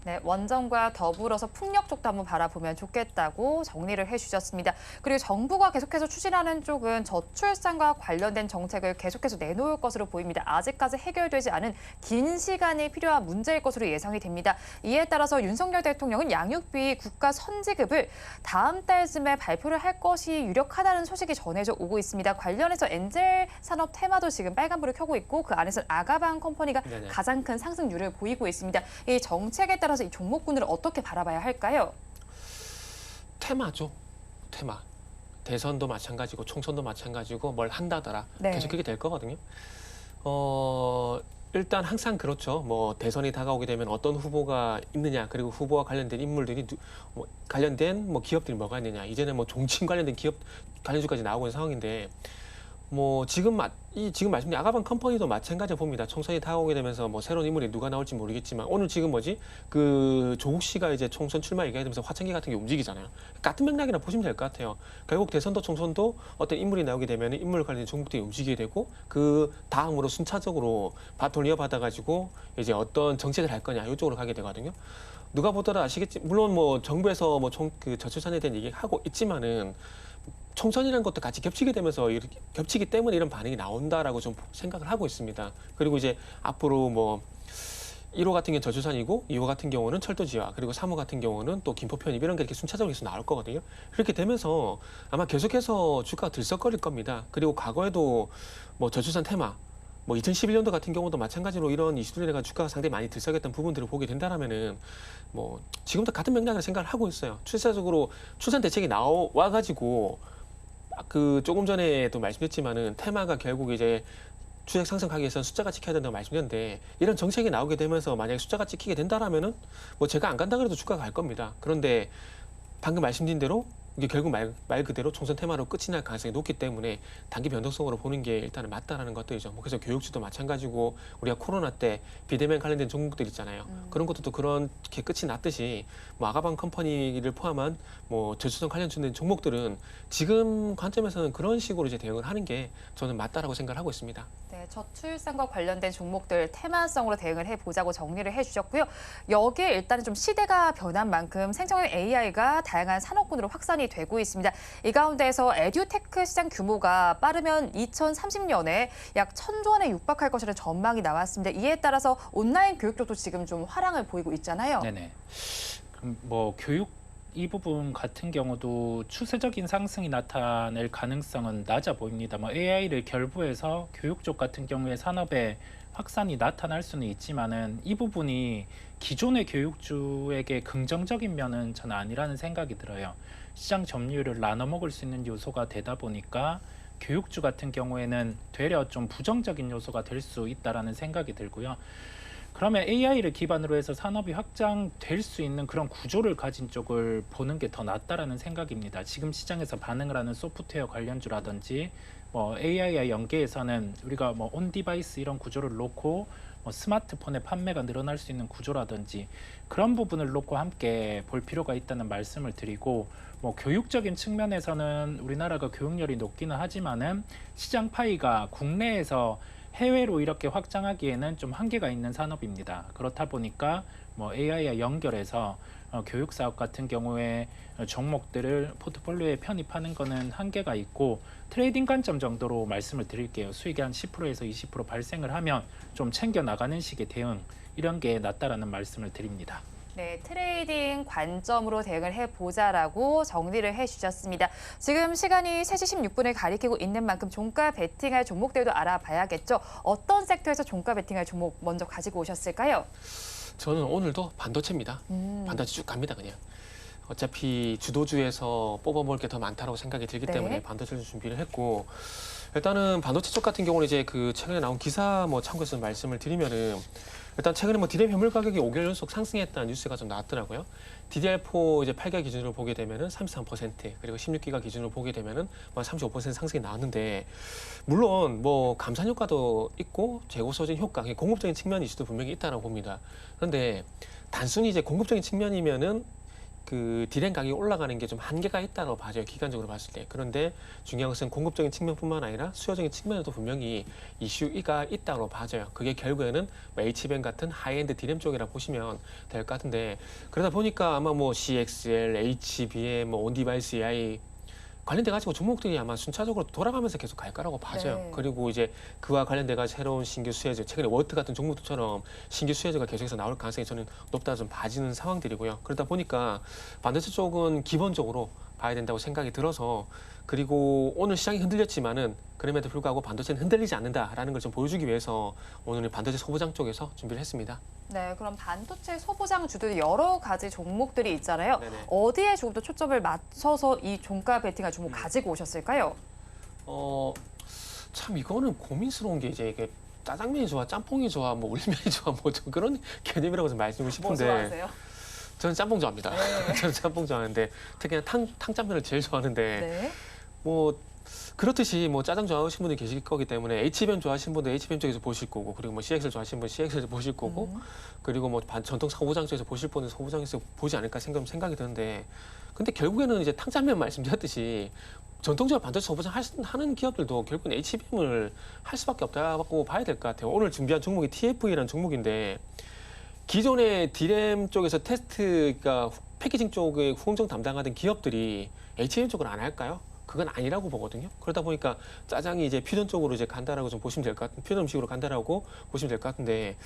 네, 원전과 더불어서 풍력 쪽도 한번 바라보면 좋겠다고 정리를 해주셨습니다. 그리고 정부가 계속해서 추진하는 쪽은 저출산과 관련된 정책을 계속해서 내놓을 것으로 보입니다. 아직까지 해결되지 않은 긴 시간이 필요한 문제일 것으로 예상이 됩니다. 이에 따라서 윤석열 대통령은 양육비 국가 선지급을 다음 달쯤에 발표를 할 것이 유력하다는 소식이 전해져 오고 있습니다. 관련해서 엔젤 산업 테마도 지금 빨간불을 켜고 있고 그 안에서 아가방 컴퍼니가 네네. 가장 큰 상승률을 보이고 있습니다. 이 정책에 따라서 이 종목군을 어떻게 바라봐야 할까요? 테마죠. 테마. 대선도 마찬가지고 총선도 마찬가지고 뭘 한다더라. 네. 계속 그렇게 될 거거든요. 일단 항상 그렇죠. 뭐 대선이 다가오게 되면 어떤 후보가 있느냐, 그리고 후보와 관련된 인물들이 관련된 뭐 기업들이 뭐가 있느냐. 이제는 뭐 종친 관련된 기업 관련주까지 나오고 있는 상황인데 뭐 지금 말씀드린 아가방 컴퍼니도 마찬가지로 봅니다. 총선이 다가오게 되면서 뭐 새로운 인물이 누가 나올지 모르겠지만 오늘 지금 그 조국 씨가 이제 총선 출마 얘기하면서 화천기 같은 게 움직이잖아요. 같은 맥락이라 보시면 될 것 같아요. 결국 대선도 총선도 어떤 인물이 나오게 되면 인물 관련된 종목들이 움직이게 되고 그 다음으로 순차적으로 바톤 이어받아 가지고 이제 어떤 정책을 할 거냐 이쪽으로 가게 되거든요. 누가 보더라도 아시겠지. 물론 뭐 정부에서 뭐 그 저출산에 대한 얘기하고 있지만은. 총선이라는 것도 같이 겹치게 되면서 이렇게 겹치기 때문에 이런 반응이 나온다라고 좀 생각을 하고 있습니다. 그리고 이제 앞으로 뭐 1호 같은 경우는 저출산이고 2호 같은 경우는 철도지화 그리고 3호 같은 경우는 또 김포 편입 이런 게 이렇게 순차적으로 계속 나올 거거든요. 그렇게 되면서 아마 계속해서 주가가 들썩거릴 겁니다. 그리고 과거에도 뭐 저출산 테마 뭐 2011년도 같은 경우도 마찬가지로 이런 이슈들에 대한 주가가 상당히 많이 들썩였던 부분들을 보게 된다라면은 뭐 지금도 같은 맥락을 생각을 하고 있어요. 출사적으로 출산 대책이 나와가지고 그 조금 전에도 말씀드렸지만은 테마가 결국 이제 주식 상승하기 위해서는 숫자가 찍혀야 된다고 말씀드렸는데 이런 정책이 나오게 되면서 만약에 숫자가 찍히게 된다라면은 뭐 제가 안 간다 그래도 주가가 갈 겁니다. 그런데 방금 말씀드린 대로 이게 결국 말 그대로 총선 테마로 끝이 날 가능성이 높기 때문에 단기 변동성으로 보는 게 일단은 맞다라는 것들이죠. 뭐 그래서 교육주도 마찬가지고 우리가 코로나 때 비대면 관련된 종목들 있잖아요. 그런 것도 그렇게 끝이 났듯이 뭐 아가방 컴퍼니를 포함한 뭐 저출산 관련된 종목들은 지금 관점에서는 그런 식으로 이제 대응을 하는 게 저는 맞다라고 생각을 하고 있습니다. 네, 저출산과 관련된 종목들 테마성으로 대응을 해보자고 정리를 해주셨고요. 여기에 일단은 좀 시대가 변한 만큼 생성형 AI가 다양한 산업군으로 확산이 되고 있습니다. 이 가운데에서 에듀테크 시장 규모가 빠르면 2030년에 약 1,000조 원에 육박할 것이라는 전망이 나왔습니다. 이에 따라서 온라인 교육 쪽도 지금 좀 화랑을 보이고 있잖아요. 네네. 그럼 뭐 교육 이 부분 같은 경우도 추세적인 상승이 나타낼 가능성은 낮아 보입니다. 뭐 AI를 결부해서 교육 쪽 같은 경우에 산업의 확산이 나타날 수는 있지만은 이 부분이 기존의 교육주에게 긍정적인 면은 저는 아니라는 생각이 들어요. 시장 점유율을 나눠 먹을 수 있는 요소가 되다 보니까 교육주 같은 경우에는 되려 좀 부정적인 요소가 될 수 있다라는 생각이 들고요. 그러면 AI를 기반으로 해서 산업이 확장될 수 있는 그런 구조를 가진 쪽을 보는 게 더 낫다라는 생각입니다. 지금 시장에서 반응을 하는 소프트웨어 관련주라든지 뭐 AI와 연계해서는 우리가 뭐 온 디바이스 이런 구조를 놓고 뭐 스마트폰의 판매가 늘어날 수 있는 구조라든지 그런 부분을 놓고 함께 볼 필요가 있다는 말씀을 드리고, 뭐 교육적인 측면에서는 우리나라가 교육열이 높기는 하지만은 시장 파이가 국내에서 해외로 이렇게 확장하기에는 좀 한계가 있는 산업입니다. 그렇다 보니까 뭐 AI와 연결해서 교육 사업 같은 경우에 종목들을 포트폴리오에 편입하는 거는 한계가 있고, 트레이딩 관점 정도로 말씀을 드릴게요. 수익이 한 10%에서 20% 발생을 하면 좀 챙겨 나가는 식의 대응, 이런 게 낫다라는 말씀을 드립니다. 네, 트레이딩 관점으로 대응을 해보자라고 정리를 해주셨습니다. 지금 시간이 3시 16분을 가리키고 있는 만큼 종가 베팅할 종목들도 알아봐야겠죠. 어떤 섹터에서 종가 베팅할 종목 먼저 가지고 오셨을까요? 저는 오늘도 반도체입니다. 반도체 쭉 갑니다, 그냥. 어차피 주도주에서 뽑아먹을 게 더 많다고 생각이 들기 네. 때문에 반도체를 준비를 했고, 일단은 반도체 쪽 같은 경우는 이제 그 최근에 나온 기사 뭐 참고해서 말씀을 드리면은, 일단 최근에 뭐 디램 현물 가격이 5개월 연속 상승했다는 뉴스가 좀 나왔더라고요. DDR4 이제 8기가 기준으로 보게 되면은 33%, 그리고 16기가 기준으로 보게 되면은 뭐 35% 상승이 나왔는데, 물론 뭐 감산 효과도 있고 재고 소진 효과, 공급적인 측면 이슈도 분명히 있다고 봅니다. 그런데 단순히 이제 공급적인 측면이면은 그 디램 가격이 올라가는 게 좀 한계가 있다고 봐져요, 기간적으로 봤을 때. 그런데 중요한 것은 공급적인 측면뿐만 아니라 수요적인 측면에도 분명히 이슈가 있다고 봐져요. 그게 결국에는 뭐 HBM 같은 하이엔드 디램 쪽이라 보시면 될 것 같은데, 그러다 보니까 아마 뭐 CXL, HBM, 뭐 온디바이스 AI 관련돼 가지고 종목들이 아마 순차적으로 돌아가면서 계속 갈 거라고 봐져요. 네. 그리고 이제 그와 관련돼 가지고 새로운 신규 수혜주, 최근에 워트 같은 종목들처럼 신규 수혜주가 계속해서 나올 가능성이 저는 높다 좀 봐지는 상황들이고요. 그러다 보니까 반도체 쪽은 기본적으로 봐야 된다고 생각이 들어서, 그리고 오늘 시장이 흔들렸지만은 그럼에도 불구하고 반도체는 흔들리지 않는다라는 걸 좀 보여주기 위해서 오늘은 반도체 소부장 쪽에서 준비를 했습니다. 네, 그럼 반도체 소부장 주도 여러 가지 종목들이 있잖아요. 네네. 어디에 조금 더 초점을 맞춰서 이 종가 베팅할 종목 가지고 오셨을까요? 참 이거는 고민스러운 게, 이제 이게 짜장면이 좋아, 짬뽕이 좋아, 뭐 울면이 좋아, 뭐 좀 그런 개념이라고 좀 말씀드리고 뭐 싶은데, 좋아하세요? 저는 짬뽕 좋아합니다. 네. 저는 짬뽕 좋아하는데, 특히나 탕짬면을 제일 좋아하는데, 네. 뭐 그렇듯이 뭐 짜장 좋아하시는 분들이 계실 거기 때문에 HBM 좋아하시는 분들 HBM 쪽에서 보실 거고, 그리고 뭐 CXL 좋아하시는 분 CXL 보실 거고, 그리고 뭐 전통 소부장 쪽에서 보실 분은 소부장에서 보지 않을까 생각이 드는데, 근데 결국에는 이제 탕짬면 말씀드렸듯이 전통적으로 반도체 소부장 하는 기업들도 결국은 HBM을 할 수밖에 없다고 봐야 될 것 같아요. 오늘 준비한 종목이 TFE라는 종목인데, 기존의 디램 쪽에서 테스트가 패키징 쪽의 후공정 담당하던 기업들이 HBM 쪽을 안 할까요? 그건 아니라고 보거든요. 그러다 보니까 짜장이 이제 퓨전 쪽으로 이제 간다라고 좀 보시면 될 것 같은, 퓨전 음식으로 간다라고 보시면 될 것 같은데,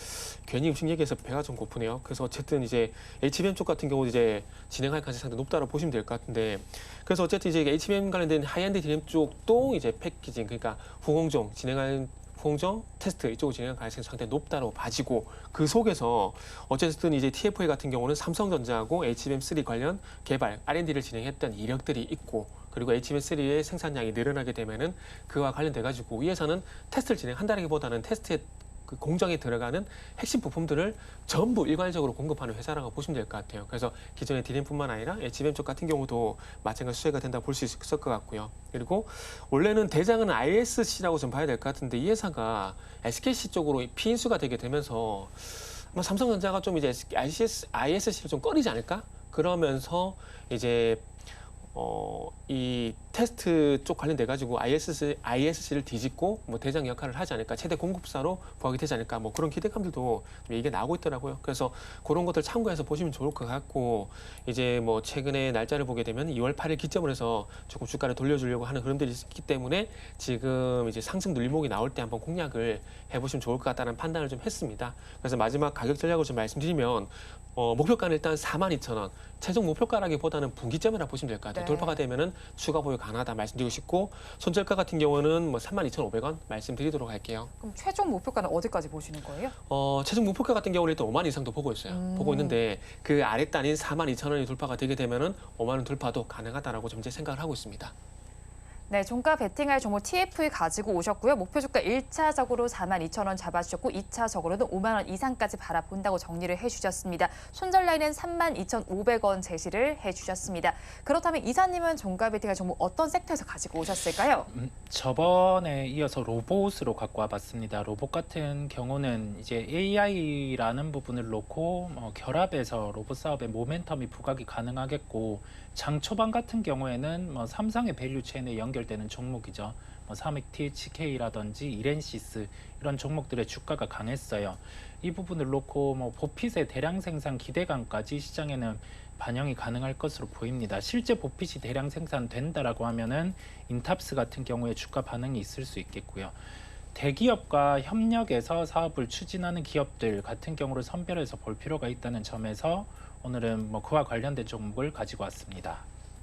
괜히 음식 얘기해서 배가 좀 고프네요. 그래서 어쨌든 이제 HBM 쪽 같은 경우 이제 진행할 가능성이 상당히 높다고 보시면 될 것 같은데, 그래서 어쨌든 이제 HBM 관련된 하이엔드 디램 쪽도 이제 패키징, 그러니까 후공정 진행할 후공정 테스트 이쪽으로 진행할 가능성이 상당히 높다고 봐지고, 그 속에서 어쨌든 이제 TFA 같은 경우는 삼성전자하고 HBM3 관련 개발 R&D를 진행했던 이력들이 있고, 그리고 HBM3의 생산량이 늘어나게 되면은 그와 관련돼 가지고 위에서는 테스트를 진행한다기보다는 테스트에 그 공정에 들어가는 핵심 부품들을 전부 일괄적으로 공급하는 회사라고 보시면 될 것 같아요. 그래서 기존의 디램뿐만 아니라 HBM 쪽 같은 경우도 마찬가지 수혜가 된다고 볼 수 있을 것 같고요. 그리고 원래는 대장은 ISC라고 좀 봐야 될 것 같은데, 이 회사가 SKC 쪽으로 피인수가 되게 되면서 아마 삼성전자가 좀 이제 ISC를 좀 꺼리지 않을까? 그러면서 이제 이 테스트 쪽 관련돼 가지고 ISC를 뒤집고 뭐 대장 역할을 하지 않을까, 최대 공급사로 부각이 되지 않을까, 뭐 그런 기대감들도 얘기가 나오고 있더라고요. 그래서 그런 것들 참고해서 보시면 좋을 것 같고, 이제 뭐 최근에 날짜를 보게 되면 2월 8일 기점으로 해서 조금 주가를 돌려주려고 하는 흐름들이 있기 때문에 지금 이제 상승 눌림목이 나올 때 한번 공략을 해보시면 좋을 것 같다는 판단을 좀 했습니다. 그래서 마지막 가격 전략을 좀 말씀드리면, 목표가는 일단 42,000원, 최종 목표가라기보다는 분기점이라 보시면 될 것 같아요. 네. 돌파가 되면은 추가 보유 가능하다 말씀드리고 싶고, 손절가 같은 경우는 뭐 32,500원 말씀드리도록 할게요. 그럼 최종 목표가는 어디까지 보시는 거예요? 최종 목표가 같은 경우는 일단 5만 이상도 보고 있어요. 보고 있는데 그 아랫단인 42,000원이 돌파가 되게 되면은 5만 원 돌파도 가능하다라고 좀 이제 생각을 하고 있습니다. 네, 종가 베팅할 종목 TFE 가지고 오셨고요. 목표 주가 1차적으로 42,000원 잡아주셨고 2차적으로는 5만 원 이상까지 바라본다고 정리를 해주셨습니다. 손절 라인은 32,500원 제시를 해주셨습니다. 그렇다면 이사님은 종가 베팅할 종목 어떤 섹터에서 가지고 오셨을까요? 저번에 이어서 로봇으로 갖고 와봤습니다. 로봇 같은 경우는 이제 AI라는 부분을 놓고 결합해서 로봇 사업의 모멘텀이 부각이 가능하겠고, 장 초반 같은 경우에는 삼성의 밸류체인에 연결되는 종목이죠. 삼익 THK라든지 이렌시스 이런 종목들의 주가가 강했어요. 이 부분을 놓고 보핏의 대량 생산 기대감까지 시장에는 반영이 가능할 것으로 보입니다. 실제 보핏이 대량 생산된다라고 하면은 인탑스 같은 경우에 주가 반응이 있을 수 있겠고요. 대기업과 협력해서 사업을 추진하는 기업들 같은 경우를 선별해서 볼 필요가 있다는 점에서 오늘은 그와 관련된 종목을 가지고 왔습니다.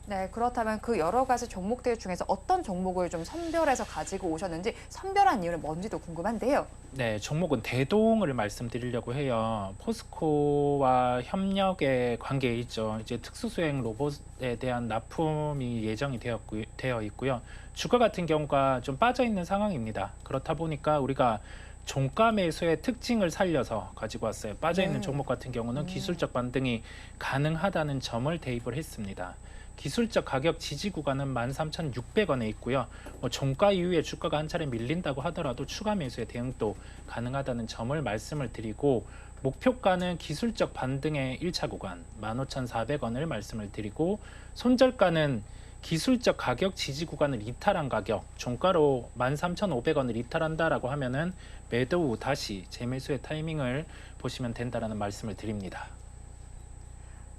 네, 그렇다면 그 여러 가지 종목들 중에서 어떤 종목을 좀 선별해서 가지고 오셨는지, 선별한 이유는 뭔지도 궁금한데요. 네, 종목은 대동을 말씀드리려고 해요. 포스코와 협력의 관계에 있죠. 이제 특수수행 로봇에 대한 납품이 예정이 되어 있고요. 주가 같은 경우가 좀 빠져 있는 상황입니다. 그렇다 보니까 우리가 종가 매수의 특징을 살려서 가지고 왔어요. 빠져 있는 종목 같은 경우는 기술적 반등이 가능하다는 점을 대입을 했습니다. 기술적 가격 지지 구간은 13,600원에 있고요. 종가 이후에 주가가 한 차례 밀린다고 하더라도 추가 매수의 대응도 가능하다는 점을 말씀을 드리고, 목표가는 기술적 반등의 1차 구간 15,400원을 말씀을 드리고, 손절가는 기술적 가격 지지 구간을 이탈한 가격, 종가로 13,500원을 이탈한다라고 하면은 매도 후 다시 재매수의 타이밍을 보시면 된다라는 말씀을 드립니다.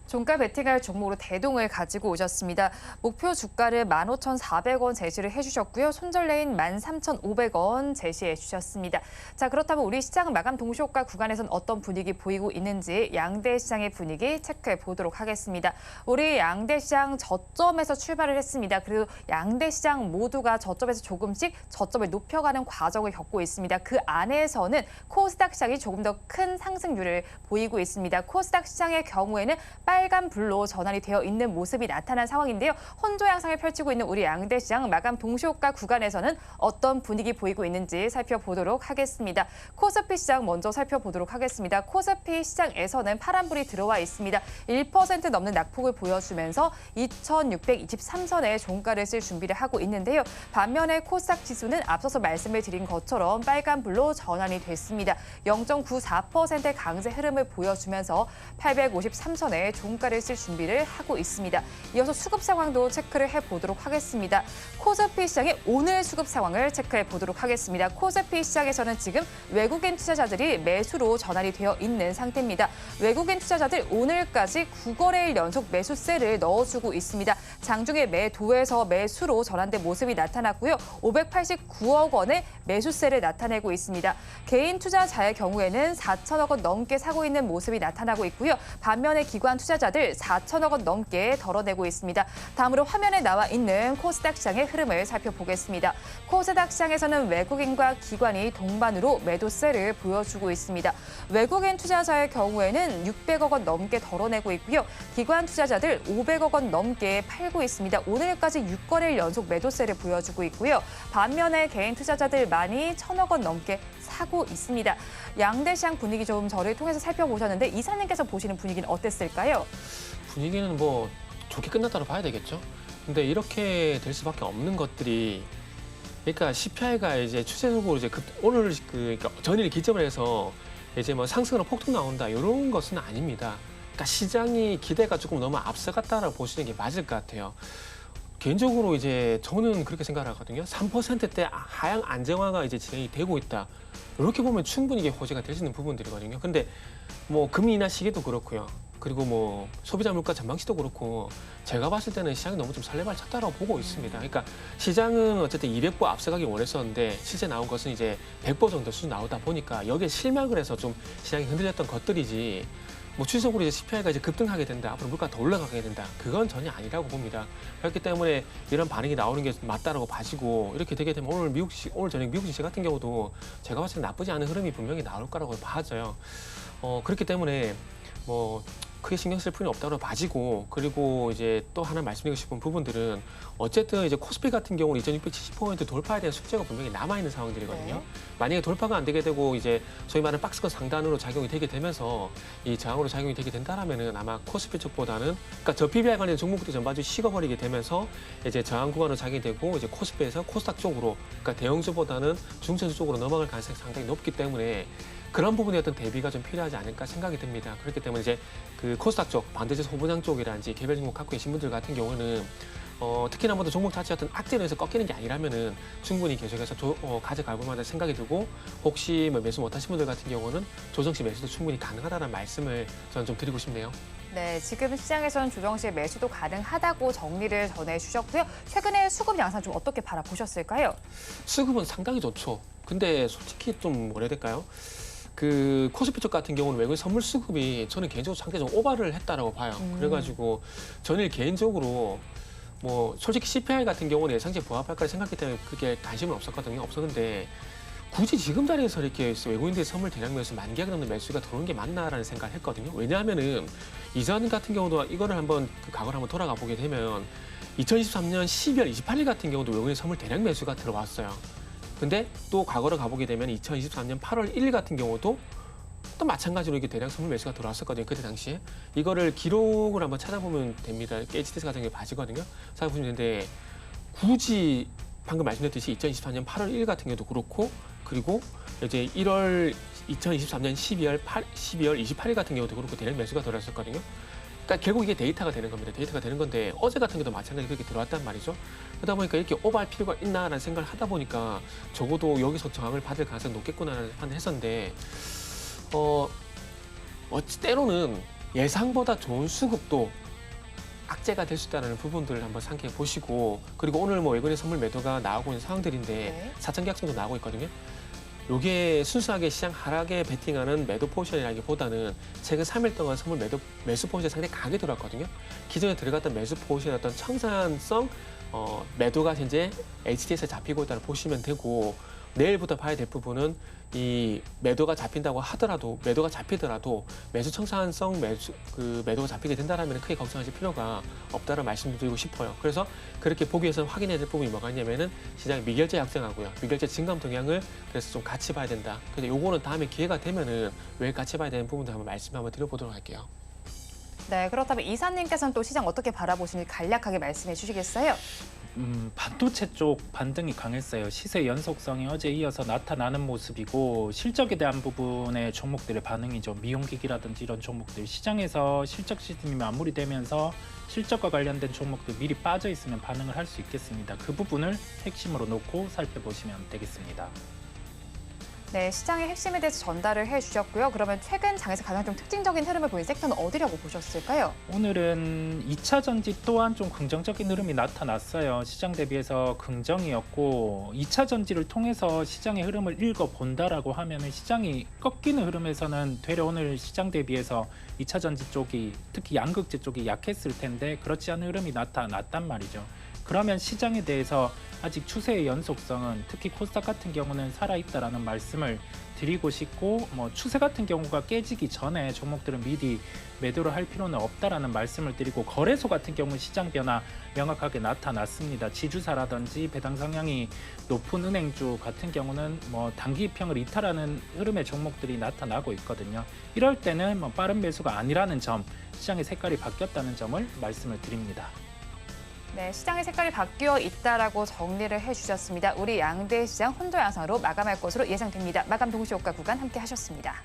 종가 베팅할 종목으로 대동을 가지고 오셨습니다. 목표 주가를 15,400원 제시를 해주셨고요. 손절 레인 13,500원 제시해 주셨습니다. 자, 그렇다면 우리 시장 마감 동시효과 구간에선 어떤 분위기 보이고 있는지 양대 시장의 분위기 체크해 보도록 하겠습니다. 우리 양대 시장 저점에서 출발을 했습니다. 그리고 양대 시장 모두가 저점에서 조금씩 저점을 높여가는 과정을 겪고 있습니다. 그 안에서는 코스닥 시장이 조금 더 큰 상승률을 보이고 있습니다. 코스닥 시장의 경우에는 빨간 불로 전환이 되어 있는 모습이 나타난 상황인데요. 혼조 양상을 펼치고 있는 우리 양대 시장 마감 동시효과 구간에서는 어떤 분위기 보이고 있는지 살펴보도록 하겠습니다. 코스피 시장 먼저 살펴보도록 하겠습니다. 코스피 시장에서는 파란불이 들어와 있습니다. 1% 넘는 낙폭을 보여주면서 2,623선의 종가를 쓸 준비를 하고 있는데요. 반면에 코스닥 지수는 앞서서 말씀을 드린 것처럼 빨간불로 전환이 됐습니다. 0.94%의 강세 흐름을 보여주면서 853선의 종가를 쓸 준비를 하고 있습니다. 이어서 수급 상황도 체크를 해보도록 하겠습니다. 코스피 시장의 오늘 수급 상황을 체크해 보도록 하겠습니다. 코스피 시장에서는 지금 외국인 투자자들이 매수로 전환이 되어 있는 상태입니다. 외국인 투자자들 오늘까지 9거래일 연속 매수세를 넣어주고 있습니다. 장중에 매도에서 매수로 전환된 모습이 나타났고요. 589억 원의 매수세를 나타내고 있습니다. 개인 투자자의 경우에는 4천억 원 넘게 사고 있는 모습이 나타나고 있고요. 반면에 기관 투자자들 4천억 원 넘게 덜어내고 있습니다. 다음으로 화면에 나와 있는 코스닥 시장의 흐름을 살펴보겠습니다. 코스닥 시장에서는 외국인과 기관이 동반으로 매도세를 보여주고 있습니다. 외국인 투자자의 경우에는 600억 원 넘게 덜어내고 있고요. 기관 투자자들 500억 원 넘게 팔고 있습니다. 오늘까지 6거래일 연속 매도세를 보여주고 있고요. 반면에 개인 투자자들만이 1,000억 원 넘게 사고 있습니다. 양대 시장 분위기 좀 저를 통해서 살펴보셨는데 이사님께서 보시는 분위기는 어땠을까요? 분위기는 좋게 끝났다고 봐야 되겠죠. 근데 이렇게 될 수밖에 없는 것들이, 그러니까 CPI가 이제 추세적으로 이제 오늘 그러니까 전일 기점을 해서 이제 상승으로 폭등 나온다 이런 것은 아닙니다. 그러니까 시장이 기대가 조금 너무 앞서갔다라고 보시는 게 맞을 것 같아요. 개인적으로 이제 저는 그렇게 생각하거든요. 3%대 하향 안정화가 이제 진행이 되고 있다. 이렇게 보면 충분히 이게 호재가 될 수 있는 부분들이거든요. 근데 금리 인하 시기도 그렇고요. 그리고 소비자 물가 전망치도 그렇고 제가 봤을 때는 시장이 너무 좀 설레발 쳤다라고 보고 있습니다. 그러니까 시장은 어쨌든 200보 앞서가기 원했었는데 실제 나온 것은 이제 100보 정도 수준 나오다 보니까 여기에 실망을 해서 좀 시장이 흔들렸던 것들이지, 추세적으로 이제 CPI가 이제 급등하게 된다, 앞으로 물가 더 올라가게 된다, 그건 전혀 아니라고 봅니다. 그렇기 때문에 이런 반응이 나오는 게 맞다라고 봐지고, 이렇게 되게 되면 오늘 저녁 미국 지시 같은 경우도 제가 봤을 때 나쁘지 않은 흐름이 분명히 나올 거라고 봐져요. 그렇기 때문에 크게 신경 쓸 필요는 없다고 봐지고, 그리고 이제 또 하나 말씀드리고 싶은 부분들은 어쨌든 이제 코스피 같은 경우는 2,670포인트 돌파에 대한 숙제가 분명히 남아 있는 상황들이거든요. 네. 만약에 돌파가 안 되게 되고 이제 소위 말하는 박스권 상단으로 작용이 되게 되면서 이 저항으로 작용이 되게 된다라면은 아마 코스피 쪽보다는, 그러니까 저 PBR 관련 종목도 전반적으로 식어버리게 되면서 이제 저항 구간으로 작용이 되고 이제 코스피에서 코스닥 쪽으로, 그러니까 대형주보다는 중소주 쪽으로 넘어갈 가능성이 상당히 높기 때문에 그런 부분에 어떤 대비가 좀 필요하지 않을까 생각이 듭니다. 그렇기 때문에 이제 그 코스닥 쪽, 반도체 소부장 쪽이라든지 개별 종목 갖고 계신 분들 같은 경우는 특히나 뭐 종목 자체 어떤 악재로 해서 꺾이는 게 아니라면은 충분히 계속해서 가져갈 만한 생각이 들고, 혹시 뭐 매수 못하신 분들 같은 경우는 조정 시 매수도 충분히 가능하다는 말씀을 저는 좀 드리고 싶네요. 네, 지금 시장에서는 조정 시 매수도 가능하다고 정리를 전해주셨고요. 최근에 수급 양상 좀 어떻게 바라보셨을까요? 수급은 상당히 좋죠. 근데 솔직히 좀 뭐라 해야 될까요? 그 코스피 쪽 같은 경우는 외국인 선물 수급이 저는 개인적으로 상대적으로 오버를 했다라고 봐요. 그래가지고 저는 개인적으로 뭐 솔직히 CPI 같은 경우는 예상치에 부합할 거라 생각했기 때문에 그게 관심은 없었는데 굳이 지금 자리에서 이렇게 외국인들의 선물 대량 매수 10,000개가 넘는 매수가 들어오는 게 맞나라는 생각을 했거든요. 왜냐하면은 이전 같은 경우도 이거를 한번 그 과거를 한번 돌아가 보게 되면 2023년 12월 28일 같은 경우도 외국인 선물 대량 매수가 들어왔어요. 근데 또 과거를 가보게 되면 2023년 8월 1일 같은 경우도 또 마찬가지로 이게 대량 선물 매수가 들어왔었거든요. 그때 당시에. 이거를 기록을 한번 찾아보면 됩니다. HTS 같은 게 봐지거든요. 찾아보시면 되는데 굳이 방금 말씀드렸듯이 2024년 8월 1일 같은 경우도 그렇고, 그리고 이제 2023년 12월 28일 같은 경우도 그렇고 대량 매수가 들어왔었거든요. 그러니까 결국 이게 데이터가 되는 겁니다. 데이터가 되는 건데 어제 같은 경우도 마찬가지로 그렇게 들어왔단 말이죠. 그러다 보니까 이렇게 오버할 필요가 있나라는 생각을 하다 보니까 적어도 여기서 저항을 받을 가능성이 높겠구나라는 판단을 했었는데 어찌 때로는 예상보다 좋은 수급도 악재가 될 수 있다는 부분들을 한번 생각해 보시고, 그리고 오늘 뭐 외국인 선물 매도가 나오고 있는 상황들인데 네. 4천 계약성도 나오고 있거든요. 요게 순수하게 시장 하락에 베팅하는 매도 포지션이라기보다는 최근 3일 동안 선물 매수 포지션이 상당히 강하게 들어왔거든요. 기존에 들어갔던 매수 포지션의 어떤 청산성 매도가 현재 HTS에 잡히고 있다고 보시면 되고, 내일부터 봐야 될 부분은 이 매도가 잡힌다고 하더라도, 매도가 잡히더라도 매수 청산성 매도가 잡히게 된다라면 크게 걱정하실 필요가 없다는 말씀드리고 싶어요. 그래서 그렇게 보기 위해서 확인해야 될 부분이 뭐가 있냐면은 시장의 미결제 약정하고요, 미결제 증감 동향을 그래서 좀 같이 봐야 된다. 근데 요거는 다음에 기회가 되면은 왜 같이 봐야 되는 부분도 한번 말씀 한번 드려보도록 할게요. 네, 그렇다면 이사님께서는 또 시장 어떻게 바라보시는지 간략하게 말씀해 주시겠어요? 반도체 쪽 반등이 강했어요. 시세 연속성이 어제 이어서 나타나는 모습이고, 실적에 대한 부분의 종목들의 반응이죠. 미용기기라든지 이런 종목들, 시장에서 실적 시즌이 마무리되면서 실적과 관련된 종목들 미리 빠져 있으면 반응을 할 수 있겠습니다. 그 부분을 핵심으로 놓고 살펴보시면 되겠습니다. 네, 시장의 핵심에 대해서 전달을 해주셨고요. 그러면 최근 장에서 가장 좀 특징적인 흐름을 보인 섹터는 어디라고 보셨을까요? 오늘은 2차 전지 또한 좀 긍정적인 흐름이 나타났어요. 시장 대비해서 긍정이었고, 2차 전지를 통해서 시장의 흐름을 읽어본다라고 하면 시장이 꺾이는 흐름에서는 되려 오늘 시장 대비해서 2차 전지 쪽이, 특히 양극재 쪽이 약했을 텐데 그렇지 않은 흐름이 나타났단 말이죠. 그러면 시장에 대해서 아직 추세의 연속성은, 특히 코스닥 같은 경우는 살아있다라는 말씀을 드리고 싶고, 추세 같은 경우가 깨지기 전에 종목들은 미리 매도를 할 필요는 없다라는 말씀을 드리고, 거래소 같은 경우 시장 변화 명확하게 나타났습니다. 지주사라든지 배당 성향이 높은 은행주 같은 경우는 단기 평을 이탈하는 흐름의 종목들이 나타나고 있거든요. 이럴 때는 빠른 매수가 아니라는 점, 시장의 색깔이 바뀌었다는 점을 말씀을 드립니다. 네, 시장의 색깔이 바뀌어 있다라고 정리를 해주셨습니다. 우리 양대 시장 혼조 양상으로 마감할 것으로 예상됩니다. 마감 동시효과 구간 함께 하셨습니다.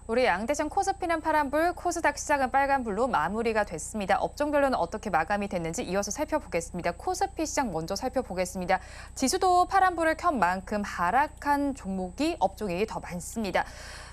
우리 양대장 코스피는 파란불, 코스닥 시장은 빨간불로 마무리가 됐습니다. 업종별로는 어떻게 마감이 됐는지 이어서 살펴보겠습니다. 코스피 시장 먼저 살펴보겠습니다. 지수도 파란불을 켠 만큼 하락한 종목이, 업종이 더 많습니다.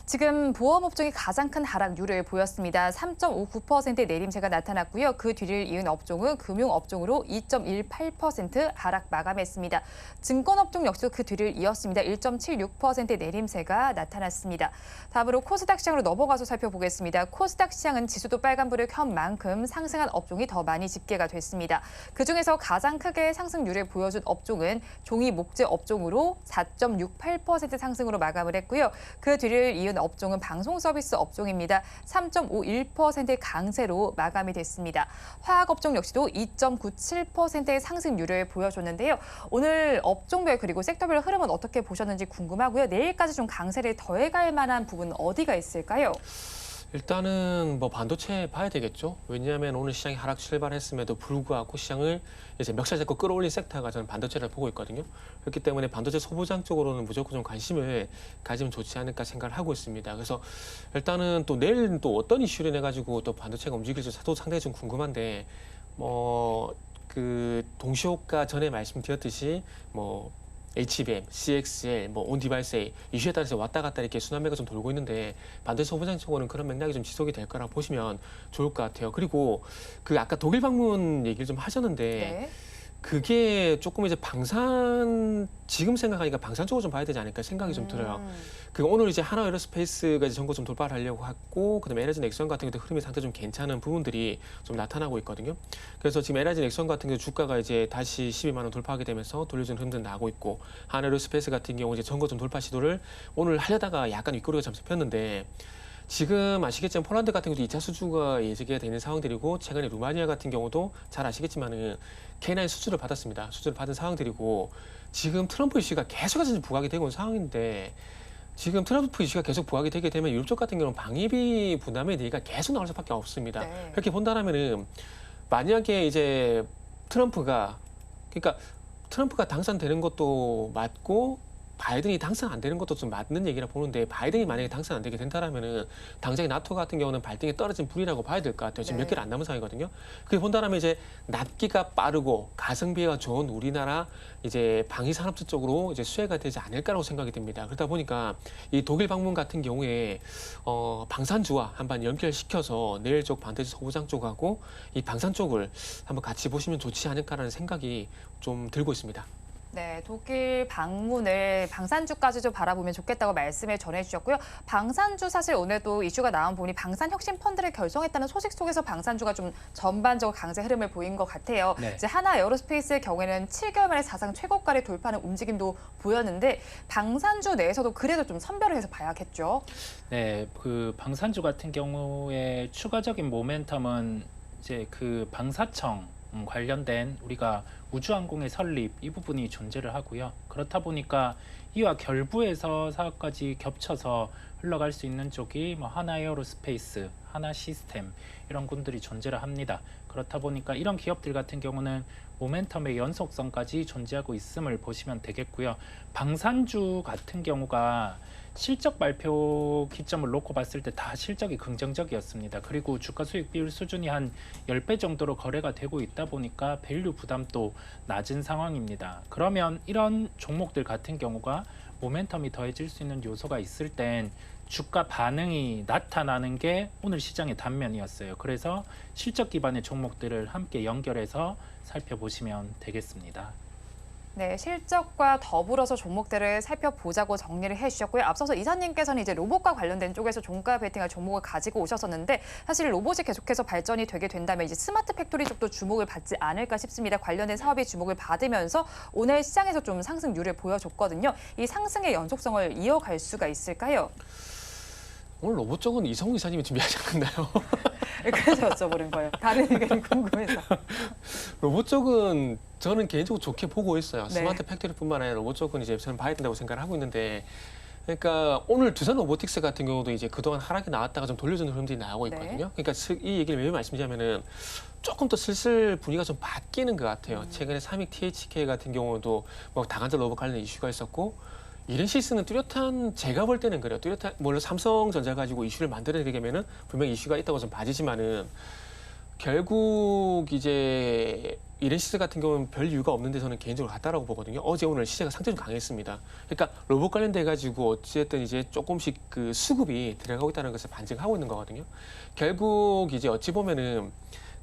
지금 보험 업종이 가장 큰 하락률을 보였습니다. 3.59%의 내림세가 나타났고요. 그 뒤를 이은 업종은 금융 업종으로 2.18% 하락 마감했습니다. 증권 업종 역시 그 뒤를 이었습니다. 1.76%의 내림세가 나타났습니다. 다음으로 코스닥 시장으로 넘어가서 살펴보겠습니다. 코스닥 시장은 지수도 빨간불을 켠 만큼 상승한 업종이 더 많이 집계가 됐습니다. 그중에서 가장 크게 상승률을 보여준 업종은 종이 목재 업종으로 4.68% 상승으로 마감을 했고요. 그 뒤를 이은 업종은 방송 서비스 업종입니다. 3.51%의 강세로 마감이 됐습니다. 화학 업종 역시도 2.97%의 상승률을 보여줬는데요. 오늘 업종별 그리고 섹터별 흐름은 어떻게 보셨는지 궁금하고요. 내일까지 좀 강세를 더해갈 만한 부분은 어디가 있을까요? 일단은 뭐 반도체 봐야 되겠죠. 왜냐하면 오늘 시장이 하락 출발했음에도 불구하고 시장을 이제 멱살 잡고 끌어올린 섹터가 저는 반도체를 보고 있거든요. 그렇기 때문에 반도체 소부장 쪽으로는 무조건 좀 관심을 가지면 좋지 않을까 생각을 하고 있습니다. 그래서 일단은 또 내일은 또 어떤 이슈를 내 가지고 또 반도체가 움직일지 저도 상당히 좀 궁금한데 그 동시호가 전에 말씀드렸듯이 HBM, CXL, 온디바이스 이슈에 따라서 왔다 갔다 이렇게 순환매가 좀 돌고 있는데 반도체 소부장 쪽으로는 그런 맥락이 좀 지속이 될 거라고 보시면 좋을 것 같아요. 그리고 그 아까 독일 방문 얘기를 좀 하셨는데 네. 그게 조금 이제 방산 지금 생각하니까 방산 쪽으로 좀 봐야 되지 않을까 생각이 좀 들어요. 그 오늘 이제 하나 에어로스페이스가 이제 전고 좀 돌파를 하려고 했고 그다음에 LG 넥선 같은 경우도 흐름이 상당히 좀 괜찮은 부분들이 좀 나타나고 있거든요. 그래서 지금 LG 넥선 같은 경우 주가가 이제 다시 12만 원 돌파하게 되면서 돌려주는 흐름도 나고 있고 하나 에어로스페이스 같은 경우 이제 전고 좀 돌파 시도를 오늘 하려다가 약간 윗꼬리가 잡혔는데 지금 아시겠지만 폴란드 같은 경우도 2차 수주가 예정이 되는 상황들이고 최근에 루마니아 같은 경우도 잘 아시겠지만은 K9 수주를 받았습니다. 수주를 받은 상황들이고 지금 트럼프 이슈가 계속해서 부각이 되고 있는 상황인데 지금 트럼프 이슈가 계속 부각이 되게 되면 유럽 쪽 같은 경우는 방위비 부담의 얘기가 계속 나올 수밖에 없습니다. 네. 그렇게 본다면은 만약에 이제 트럼프가 당선되는 것도 맞고 바이든이 당선 안 되는 것도 좀 맞는 얘기라 보는데 바이든이 만약에 당선 안 되게 된다라면은 당장에 나토 같은 경우는 발등에 떨어진 불이라고 봐야 될 것 같아요. 지금 네. 몇 개를 안 남은 상황이거든요. 그게 본다면 이제 낫기가 빠르고 가성비가 좋은 우리나라 이제 방위 산업체 쪽으로 이제 수혜가 되지 않을까라고 생각이 듭니다. 그러다 보니까 이 독일 방문 같은 경우에 방산주와 한번 연결시켜서 내일 쪽 반도체 소부장 쪽하고 이 방산 쪽을 한번 같이 보시면 좋지 않을까라는 생각이 좀 들고 있습니다. 네, 독일 방문을 방산주까지 좀 바라보면 좋겠다고 말씀을 전해주셨고요. 방산주 사실 오늘도 이슈가 나온 부분이 방산혁신 펀드를 결성했다는 소식 속에서 방산주가 좀 전반적으로 강세 흐름을 보인 것 같아요. 네. 이제 하나 에어로스페이스의 경우에는 7개월 만에 사상 최고가를 돌파하는 움직임도 보였는데 방산주 내에서도 그래도 좀 선별을 해서 봐야겠죠. 네, 그 방산주 같은 경우에 추가적인 모멘텀은 이제 그 방사청 관련된 우리가 우주항공의 설립 이 부분이 존재를 하고요. 그렇다 보니까 이와 결부해서 사업까지 겹쳐서 흘러갈 수 있는 쪽이 하나 에어로스페이스, 하나 시스템 이런 군들이 존재를 합니다. 그렇다 보니까 이런 기업들 같은 경우는 모멘텀의 연속성까지 존재하고 있음을 보시면 되겠고요. 방산주 같은 경우가 실적 발표 기점을 놓고 봤을 때 다 실적이 긍정적이었습니다. 그리고 주가 수익 비율 수준이 한 10배 정도로 거래가 되고 있다 보니까 밸류 부담도 낮은 상황입니다. 그러면 이런 종목들 같은 경우가 모멘텀이 더해질 수 있는 요소가 있을 땐 주가 반응이 나타나는 게 오늘 시장의 단면이었어요. 그래서 실적 기반의 종목들을 함께 연결해서 살펴보시면 되겠습니다. 네, 실적과 더불어서 종목들을 살펴보자고 정리를 해주셨고요. 앞서서 이사님께서는 이제 로봇과 관련된 쪽에서 종가 베팅할 종목을 가지고 오셨었는데 사실 로봇이 계속해서 발전이 되게 된다면 이제 스마트 팩토리 쪽도 주목을 받지 않을까 싶습니다. 관련된 사업이 주목을 받으면서 오늘 시장에서 좀 상승률을 보여줬거든요. 이 상승의 연속성을 이어갈 수가 있을까요? 오늘 로봇 쪽은 이성우 이사님이 준비하지 않았나요? 그래서 여쭤보는 거예요. 다른 의견이 궁금해서. 로봇 쪽은 저는 개인적으로 좋게 보고 있어요. 네. 스마트 팩토리뿐만 아니라 로봇 쪽은 이제 저는 봐야 된다고 생각을 하고 있는데, 그러니까 오늘 두산 로보틱스 같은 경우도 이제 그동안 하락이 나왔다가 좀 돌려주는 흐름들이 나오고 있거든요. 그러니까 이 얘기를 왜 말씀드리냐면은 조금 더 슬슬 분위기가 좀 바뀌는 것 같아요. 최근에 삼익 THK 같은 경우도 다간자 로봇 관련 이슈가 있었고. 이렌시스는 뚜렷한 제가 볼 때는 그래요. 뚜렷한 물론 삼성전자 가지고 이슈를 만들어내려면은 분명히 이슈가 있다고 좀 봐지지만은 결국 이제 이렌시스 같은 경우는 별 이유가 없는데 저는 개인적으로 같다라고 보거든요. 어제 오늘 시세가 상대적으로 강했습니다. 그러니까 로봇 관련돼 가지고 어쨌든 이제 조금씩 그 수급이 들어가고 있다는 것을 반증하고 있는 거거든요. 결국 이제 어찌 보면은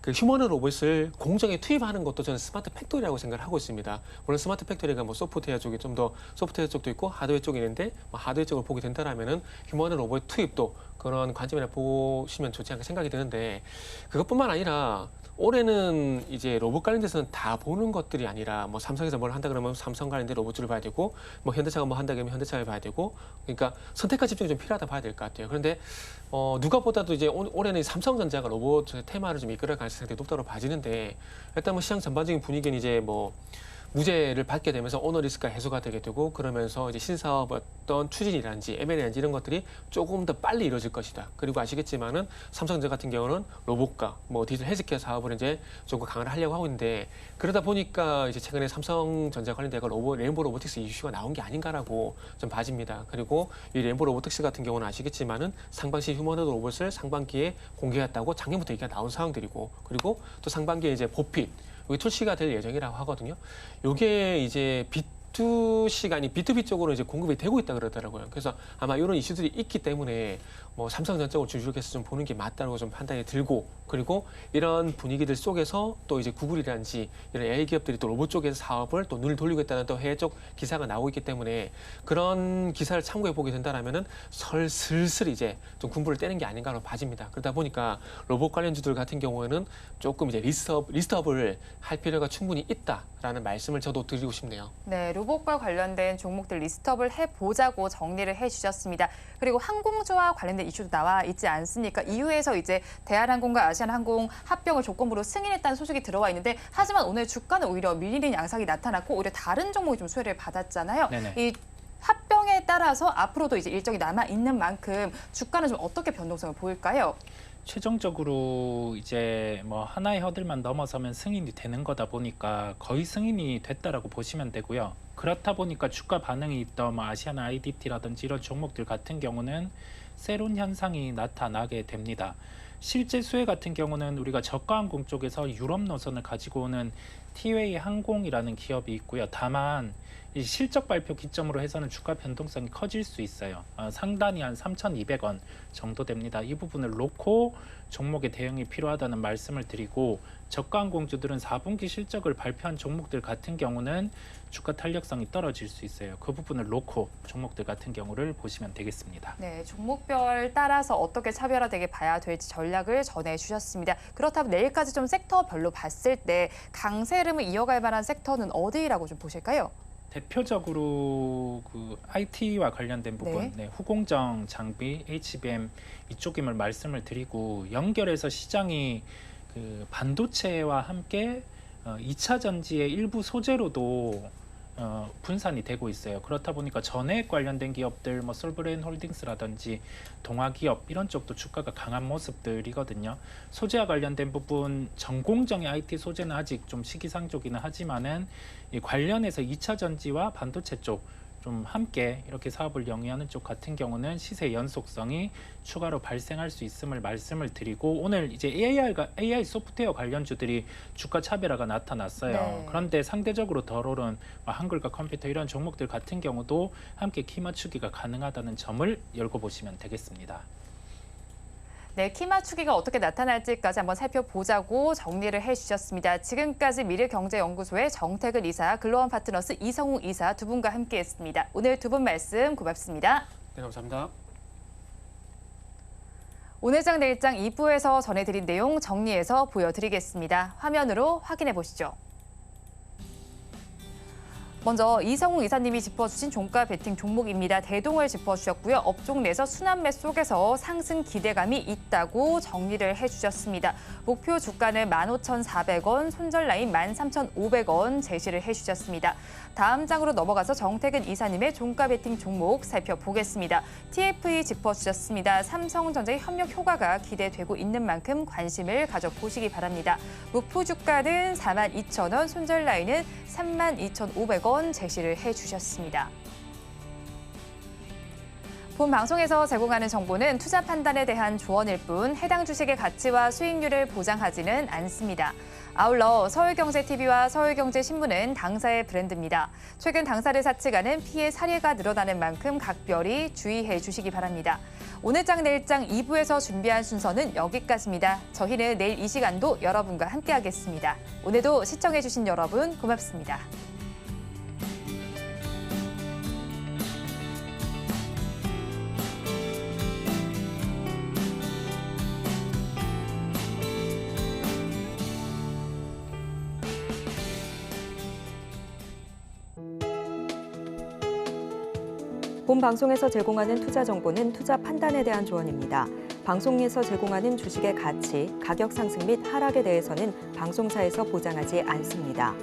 그 휴머노 로봇을 공정에 투입하는 것도 저는 스마트 팩토리라고 생각을 하고 있습니다. 물론 스마트 팩토리가 뭐 소프트웨어 쪽이 좀 더 소프트웨어 쪽도 있고 하드웨어 쪽이 있는데 뭐 하드웨어 쪽을 보게 된다라면은 휴머노 로봇 투입도 그런 관점이나 보시면 좋지 않을까 생각이 드는데 그것뿐만 아니라 올해는 이제 로봇 관련돼서는 다 보는 것들이 아니라 뭐 삼성에서 뭘 한다 그러면 삼성 관련된 로봇을 봐야 되고 뭐 현대차가 뭐 한다 그러면 현대차를 봐야 되고 그러니까 선택과 집중이 좀 필요하다 봐야 될 것 같아요. 그런데 누가 보다도 이제 올해는 삼성전자가 로봇 테마를 좀 이끌어 갈 가능성이 높다고 봐지는데 일단 뭐 시장 전반적인 분위기는 이제 뭐 무죄를 받게 되면서 오너 리스크가 해소가 되게 되고 그러면서 이제 신사업 어떤 추진이라든지 M&A라든지 이런 것들이 조금 더 빨리 이루어질 것이다. 그리고 아시겠지만은 삼성전자 같은 경우는 로봇과 뭐 디지털 헬스케어 사업을 이제 조금 강화를 하려고 하고 있는데 그러다 보니까 이제 최근에 삼성전자 관련돼서 레인보우 로보틱스 이슈가 나온 게 아닌가라고 좀 봐집니다. 그리고 이 레인보우 로보틱스 같은 경우는 아시겠지만은 상반기 휴머노드 로봇을 상반기에 공개했다고 작년부터 얘기가 나온 상황들이고 그리고 또 상반기에 이제 보핏 여기 출시가 될 예정이라고 하거든요. 요게 이제 B2C가 아닌 B2B 쪽으로 이제 공급이 되고 있다 그러더라고요. 그래서 아마 이런 이슈들이 있기 때문에 뭐 삼성전자적으로 주력해서 좀 보는 게 맞다고 좀 판단이 들고 그리고 이런 분위기들 속에서 또 이제 구글이라든지 이런 AI 기업들이 또 로봇 쪽에서 사업을 또 눈을 돌리고 있다는 또 해외 쪽 기사가 나오고 있기 때문에 그런 기사를 참고해 보게 된다라면은 슬슬 이제 좀 군부를 떼는 게 아닌가로 봐집니다. 그러다 보니까 로봇 관련주들 같은 경우에는 조금 이제 리스트업을 할 필요가 충분히 있다라는 말씀을 저도 드리고 싶네요. 네, 로봇과 관련된 종목들 리스트업을 해보자고 정리를 해주셨습니다. 그리고 항공주와 관련된 이슈도 나와 있지 않습니까? EU에서 이제 대한항공과 아시아나항공 합병을 조건부로 승인했다는 소식이 들어와 있는데 하지만 오늘 주가는 오히려 밀리는 양상이 나타났고 오히려 다른 종목이 좀 수혜를 받았잖아요. 네네. 이 합병에 따라서 앞으로도 이제 일정이 남아 있는 만큼 주가는 좀 어떻게 변동성을 보일까요? 최종적으로 이제 뭐 하나의 허들만 넘어서면 승인이 되는 거다 보니까 거의 승인이 됐다라고 보시면 되고요. 그렇다 보니까 주가 반응이 있던 뭐 아시아나 IDT라든지 이런 종목들 같은 경우는 새로운 현상이 나타나게 됩니다. 실제 수혜 같은 경우는 우리가 저가항공 쪽에서 유럽 노선을 가지고 오는 티웨이 항공이라는 기업이 있고요. 다만 이 실적 발표 기점으로 해서는 주가 변동성이 커질 수 있어요. 상단이 한 3,200원 정도 됩니다. 이 부분을 놓고 종목의 대응이 필요하다는 말씀을 드리고 저가항공주들은 4분기 실적을 발표한 종목들 같은 경우는 주가 탄력성이 떨어질 수 있어요. 그 부분을 놓고 종목들 같은 경우를 보시면 되겠습니다. 네, 종목별 따라서 어떻게 차별화되게 봐야 될지 전략을 전해주셨습니다. 그렇다면 내일까지 좀 섹터별로 봤을 때 강세 흐름을 이어갈 만한 섹터는 어디라고 좀 보실까요? 대표적으로 그 IT와 관련된 부분, 네, 후공정, 장비, HBM 이쪽임을 말씀을 드리고 연결해서 시장이 그 반도체와 함께 2차 전지의 일부 소재로도 분산이 되고 있어요. 그렇다 보니까 전해액 관련된 기업들, 뭐 솔브레인 홀딩스라든지 동아기업 이런 쪽도 주가가 강한 모습들이거든요. 소재와 관련된 부분, 전공정의 IT 소재는 아직 좀 시기상조기는 하지만은 이 관련해서 2차 전지와 반도체 쪽 좀 함께 이렇게 사업을 영위하는 쪽 같은 경우는 시세 연속성이 추가로 발생할 수 있음을 말씀을 드리고 오늘 이제 AI 소프트웨어 관련주들이 주가 차별화가 나타났어요. 네. 그런데 상대적으로 덜 오른 한글과 컴퓨터 이런 종목들 같은 경우도 함께 키 맞추기가 가능하다는 점을 열고 보시면 되겠습니다. 네, 키 맞추기가 어떻게 나타날지까지 한번 살펴보자고 정리를 해주셨습니다. 지금까지 미래경제연구소의 정태근 이사, 글로원 파트너스 이성우 이사 두 분과 함께했습니다. 오늘 두 분 말씀 고맙습니다. 네, 감사합니다. 오늘장 내일장 2부에서 전해드린 내용 정리해서 보여드리겠습니다. 화면으로 확인해 보시죠. 먼저 이성우 이사님이 짚어주신 종가 베팅 종목입니다. 대동을 짚어주셨고요. 업종 내에서 순환매 속에서 상승 기대감이 있다고 정리를 해주셨습니다. 목표 주가는 15,400원, 손절 라인 13,500원 제시를 해주셨습니다. 다음 장으로 넘어가서 정태근 이사님의 종가 베팅 종목 살펴보겠습니다. TFE 짚어주셨습니다. 삼성전자의 협력 효과가 기대되고 있는 만큼 관심을 가져보시기 바랍니다. 목표 주가는 42,000원, 손절 라인은 32,500원 제시를 해주셨습니다. 본 방송에서 제공하는 정보는 투자 판단에 대한 조언일 뿐 해당 주식의 가치와 수익률을 보장하지는 않습니다. 아울러 서울경제TV와 서울경제신문은 당사의 브랜드입니다. 최근 당사를 사측하는 피해 사례가 늘어나는 만큼 각별히 주의해 주시기 바랍니다. 오늘장 내일장 2부에서 준비한 순서는 여기까지입니다. 저희는 내일 이 시간도 여러분과 함께하겠습니다. 오늘도 시청해 주신 여러분 고맙습니다. 본 방송에서 제공하는 투자 정보는 투자 판단에 대한 조언입니다. 방송에서 제공하는 주식의 가치, 가격 상승 및 하락에 대해서는 방송사에서 보장하지 않습니다.